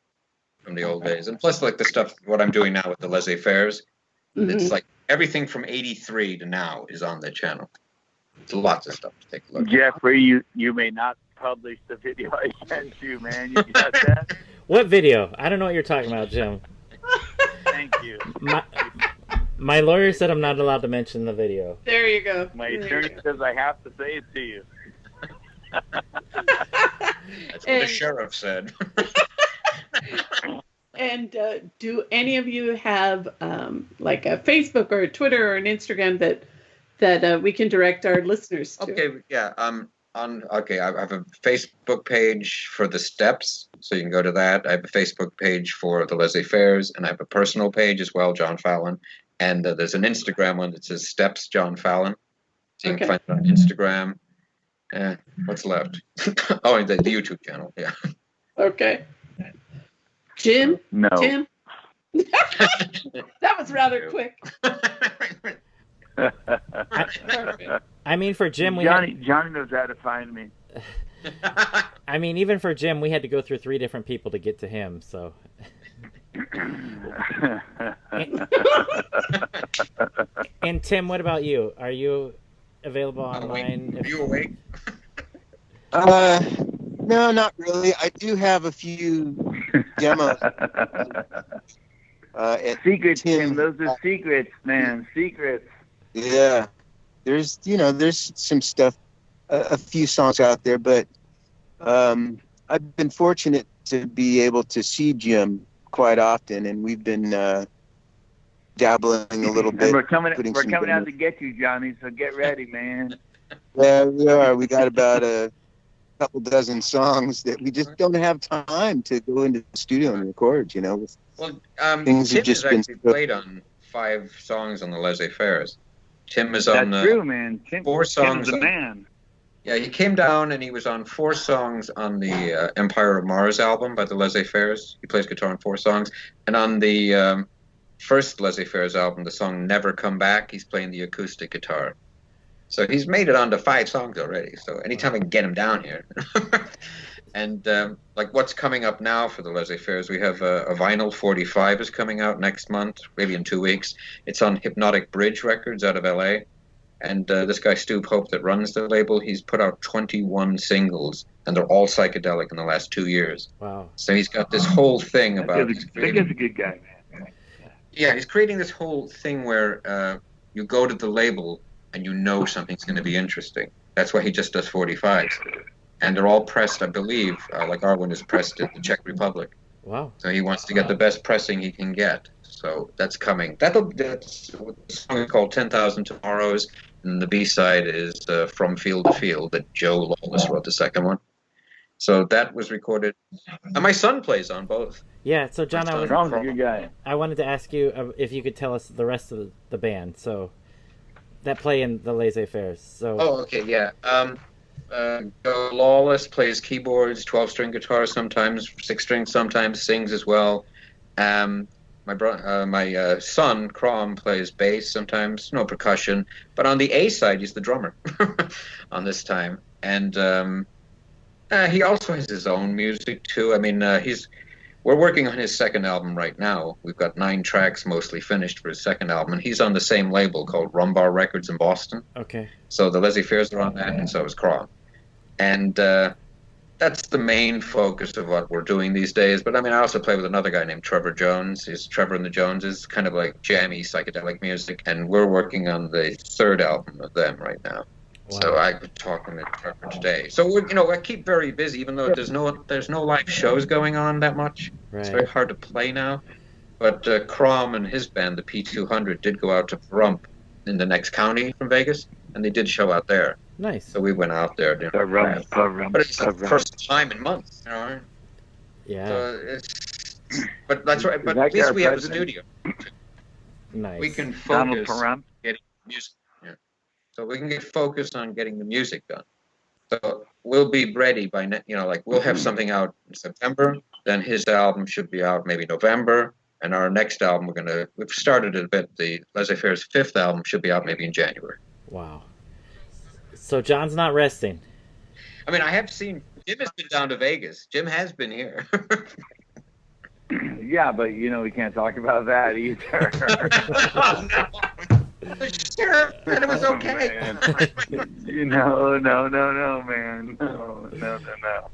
from the old days. And plus, like the stuff, what I'm doing now with the laissez-fairs, it's like everything from 83 to now is on the channel. It's lots of stuff to take a look at. Jeffrey, you may not publish the video I sent you, man. You got that? What video? I don't know what you're talking about, Jim. Thank you. My lawyer said I'm not allowed to mention the video. There you go. My attorney says I have to say it to you. That's what the sheriff said. And do any of you have like a Facebook or a Twitter or an Instagram that we can direct our listeners to? Okay, yeah. I have a Facebook page for the Steps, so you can go to that. I have a Facebook page for the laissez-fairs, and I have a personal page as well, John Fallon. And there's an Instagram one that says Steps John Fallon, so you can find it on Instagram. What's left? Oh, and the YouTube channel. Yeah. Okay. Jim? No. Tim? That was rather quick. I mean, for Jim, Johnny knows how to find me. I mean, even for Jim, we had to go through 3 different people to get to him. So. And Tim, what about you? Are you available online? Are you awake? No, not really. I do have a few demos. Secrets, Tim. Those are secrets, man. Secrets. Yeah. There's some stuff, a few songs out there, but I've been fortunate to be able to see Jim quite often, and we've been dabbling a little bit. And we're coming out to get you, Johnny, so get ready, man. Yeah, we are. We got about a couple dozen songs that we just don't have time to go into the studio and record, Well, things Tim have just has been actually played on 5 songs on the laissez-fairs. Tim is on That's true, man. 4 songs. Tim's a man. Yeah, he came down and he was on 4 songs on the Empire of Mars album by the laissez-fairs. He plays guitar on 4 songs. And on the first laissez-fairs album, the song Never Come Back, he's playing the acoustic guitar. So he's made it onto 5 songs already. So anytime I can get him down here. And like what's coming up now for the laissez-fairs, we have a vinyl 45 is coming out next month, maybe in 2 weeks. It's on Hypnotic Bridge Records out of LA. And this guy, Stu Pope, that runs the label, he's put out 21 singles, and they're all psychedelic in the last 2 years. Wow. So he's got this whole thing about... That guy's a good guy, man. Yeah, he's creating this whole thing where you go to the label and you know something's going to be interesting. That's why he just does 45s. And they're all pressed, I believe, like our one is pressed in the Czech Republic. Wow. So he wants to get the best pressing he can get. So that's coming. That's the song is called 10,000 Tomorrows, and the B-side is From Field to Field, that Joe Lawless wrote the second one. So that was recorded. And my son plays on both. Yeah, so John, Tom's a good guy. I wanted to ask you if you could tell us the rest of the band. So that play in the Laissez-Faire. So. Oh, okay, yeah. Joe Lawless plays keyboards, 12-string guitar sometimes, 6-string sometimes, sings as well. My son, Crom, plays bass sometimes, no percussion. But on the A side, he's the drummer on this time. And he also has his own music, too. I mean, we're working on his second album right now. We've got 9 tracks mostly finished for his second album. And he's on the same label called Rumbar Records in Boston. Okay. So the Laissez-Fairs are on that, and so is Crom. And that's the main focus of what we're doing these days. But I mean, I also play with another guy named Trevor Jones. He's Trevor and the Joneses, kind of like jammy psychedelic music. And we're working on the third album of them right now. Wow. So I've been talking to Trevor today. So I keep very busy, even though there's no live shows going on that much. Right. It's very hard to play now. But Crom and his band, the P200, did go out to Pahrump in the next county from Vegas, and they did show out there. Nice. So we went out there. But it's the first time in months, Yeah. So but that's right. But at least we have a studio. Nice. We can focus on getting music. Yeah. So we can get focused on getting the music done. So we'll be ready by we'll have something out in September. Then his album should be out maybe November. And our next album, we've started it a bit. The Laissez-Faire's 5th album should be out maybe in January. Wow. So John's not resting. I mean, I have seen, Jim has been down to Vegas. Jim has been here. Yeah, but we can't talk about that either. Sure, and it was okay. No, man. No.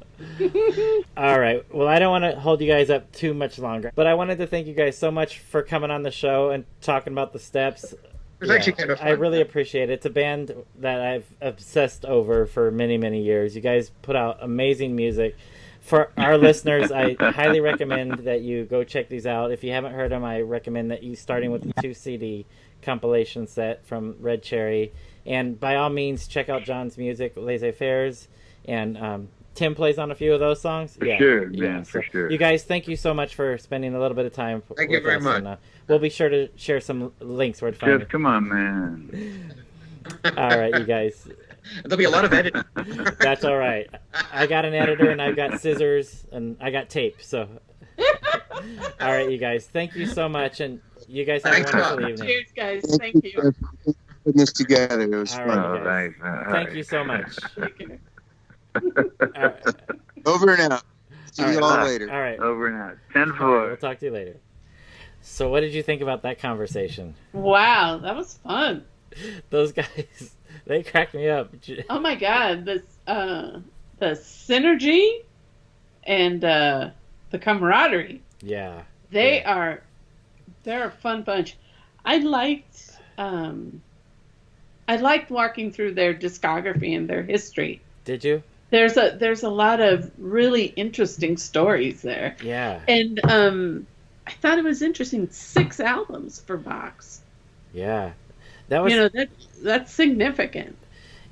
All right. Well, I don't want to hold you guys up too much longer, but I wanted to thank you guys so much for coming on the show and talking about the Steps. It was actually kind of fun. I really appreciate it. It's a band that I've obsessed over for many, many years. You guys put out amazing music. For our listeners, I highly recommend that you go check these out. If you haven't heard them, I recommend that you starting with the 2-CD compilation set from Red Cherry. And by all means, check out John's music, Laissez-Fairs. And Tim plays on a few of those songs. For sure, man, for sure. You guys, thank you so much for spending a little bit of time with us. Thank you very much. And, we'll be sure to share some links where to find it. Come on, man. All right, you guys. There'll be a lot of editing. That's all right. I got an editor, and I've got scissors, and I got tape. So, all right, you guys. Thank you so much, and you guys have a wonderful evening. Cheers, guys. Thank you. For putting this together. It was all fun. right, thank you so much. All right. Over and out. See you all later. All right. Over and out. 10-4. We'll talk to you later. So, what did you think about that conversation? Wow, that was fun. Those guys, they cracked me up. Oh my God, the synergy and the camaraderie. Yeah. They're a fun bunch. I liked walking through their discography and their history. Did you? There's a lot of really interesting stories there. Yeah. And I thought it was interesting. 6 albums for VOXX. Yeah. That was that's significant.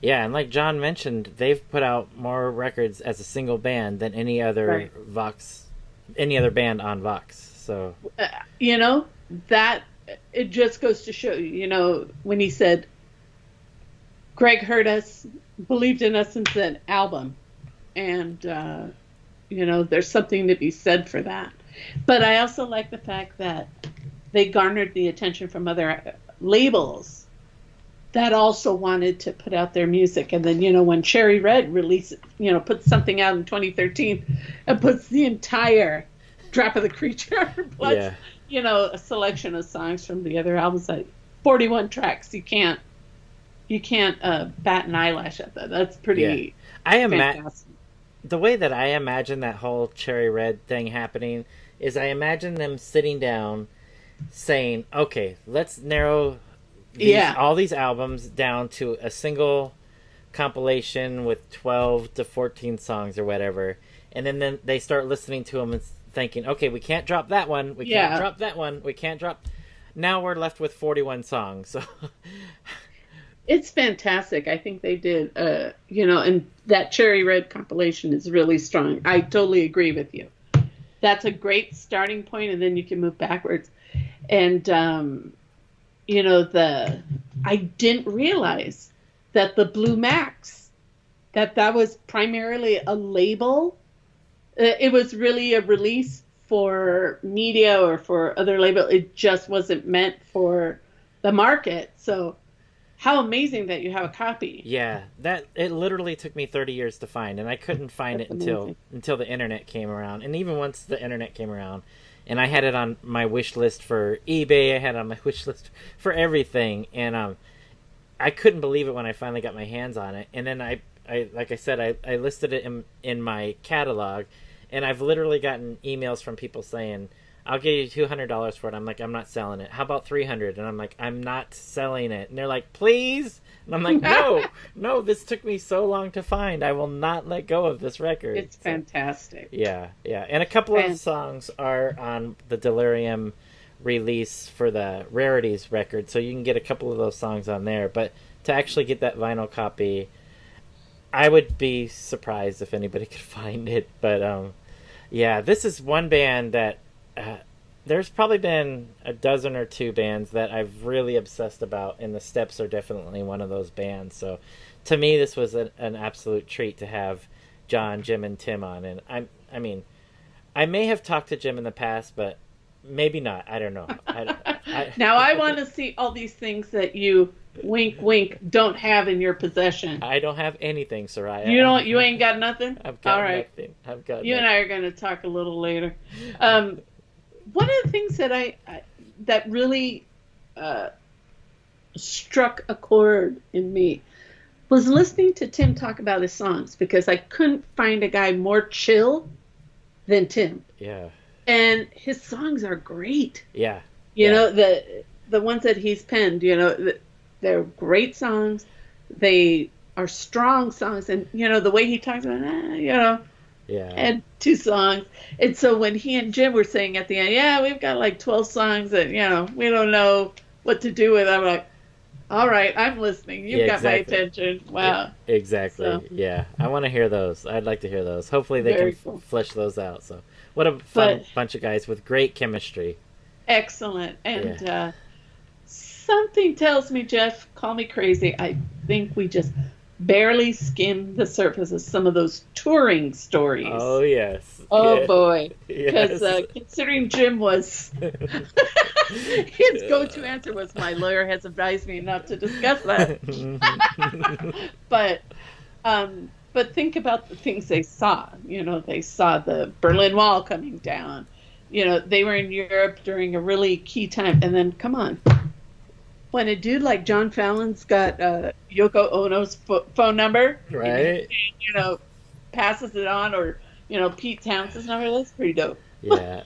Yeah, and like John mentioned, they've put out more records as a single band than any other any other band on VOXX. So that it just goes to show you, when he said Greg heard us, believed in us, and said album, and there's something to be said for that. But I also like the fact that they garnered the attention from other labels that also wanted to put out their music. And then, when Cherry Red puts something out in 2013 and puts the entire Drop of the Creature, plus, a selection of songs from the other albums, like 41 tracks. You can't you can't bat an eyelash at that. That's pretty I fantastic. The way that I imagine that whole Cherry Red thing happening is I imagine them sitting down saying, okay, let's narrow all these albums down to a single compilation with 12 to 14 songs or whatever. And then they start listening to them and thinking, okay, we can't drop that one. We can't drop that one. We can't drop. Now we're left with 41 songs. So it's fantastic. I think they did, and that Cherry Red compilation is really strong. I totally agree with you. That's a great starting point, and then you can move backwards. And, I didn't realize that the Blue Max, that was primarily a label. It was really a release for media or for other label. It just wasn't meant for the market. So how amazing that you have a copy. Yeah, that it literally took me 30 years to find, and I couldn't find it until the internet came around. And even once the internet came around, and I had it on my wish list for eBay, I had it on my wish list for everything, and I couldn't believe it when I finally got my hands on it. And then I like I said, I listed it in my catalog, and I've literally gotten emails from people saying, I'll give you $200 for it. I'm like, I'm not selling it. How about $300? And I'm like, I'm not selling it. And they're like, please? And I'm like, no, this took me so long to find. I will not let go of this record. It's fantastic. Yeah. And a couple of songs are on the Delirium release for the Rarities record, so you can get a couple of those songs on there. But to actually get that vinyl copy, I would be surprised if anybody could find it. But this is one band that there's probably been a dozen or two bands that I've really obsessed about, and the Steps are definitely one of those bands. So to me, this was an absolute treat to have John, Jim, and Tim on. And I mean, I may have talked to Jim in the past, but maybe not. I don't know. Now I want to see all these things that you, wink, wink, don't have in your possession. I don't have anything, Soraya. You ain't got nothing? I've got all right. nothing. I've got you nothing. And I are going to talk a little later. One of the things that that really struck a chord in me was listening to Tim talk about his songs, because I couldn't find a guy more chill than Tim. Yeah. And his songs are great. Yeah. You know, the ones that he's penned, they're great songs. They are strong songs. And, the way he talks about, and 2 songs. And so when he and Jim were saying at the end, we've got like 12 songs that, we don't know what to do with. I'm like, all right, I'm listening. You've got my attention. Wow. Exactly. So, yeah. I want to hear those. I'd like to hear those. Hopefully they can flesh those out. So what a fun bunch of guys with great chemistry. Excellent. And something tells me, Jeff, call me crazy, I think we just barely skimmed the surface of some of those touring stories. Oh, yes. Oh, boy. Because considering Jim was... his go-to answer was, my lawyer has advised me not to discuss that. But think about the things they saw. They saw the Berlin Wall coming down. They were in Europe during a really key time. And then, come on. When a dude like John Fallon's got Yoko Ono's phone number, right? And, passes it on, or Pete Townsend's number, that's pretty dope. Yeah.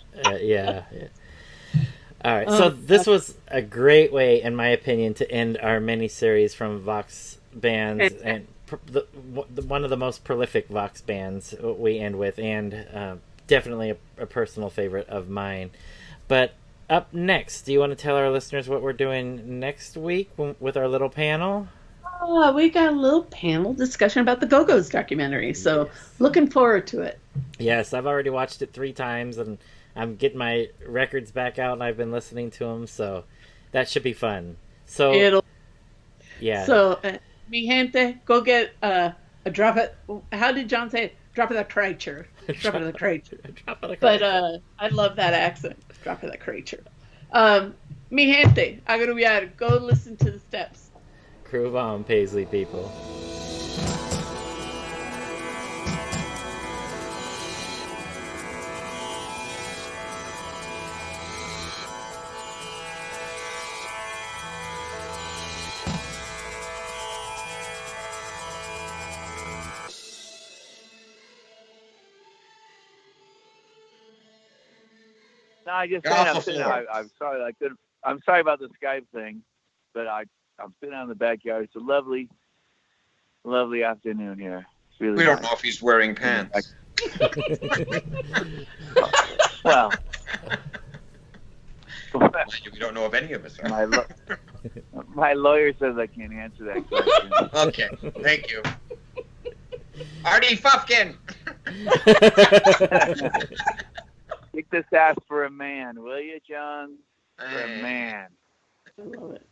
All right, so this was a great way, in my opinion, to end our mini-series from VOXX bands, and one of the most prolific VOXX bands we end with, and definitely a personal favorite of mine. But up next, do you want to tell our listeners what we're doing next week with our little panel? We got a little panel discussion about the Go-Go's documentary, so looking forward to it. Yes, I've already watched it 3 times, and I'm getting my records back out, and I've been listening to them, so that should be fun. So, So, mi gente, go get a drop it. How did John say it? Drop of the creature. Drop of the creature. But I love that accent. Drop of the creature. Mi gente, agruviar. Go listen to the Steps. Groove on, Paisley people. I just Get saying, off I'm the sitting. floor. I'm sorry. I'm sorry about the Skype thing, but I'm sitting out in the backyard. It's a lovely, lovely afternoon here. It's really We don't nice. know if he's wearing pants. Well, We don't know if any of us are. my lawyer says I can't answer that question. Okay, thank you. Artie Fufkin! Kick this ass for a man, will you, John? For a man. I love it.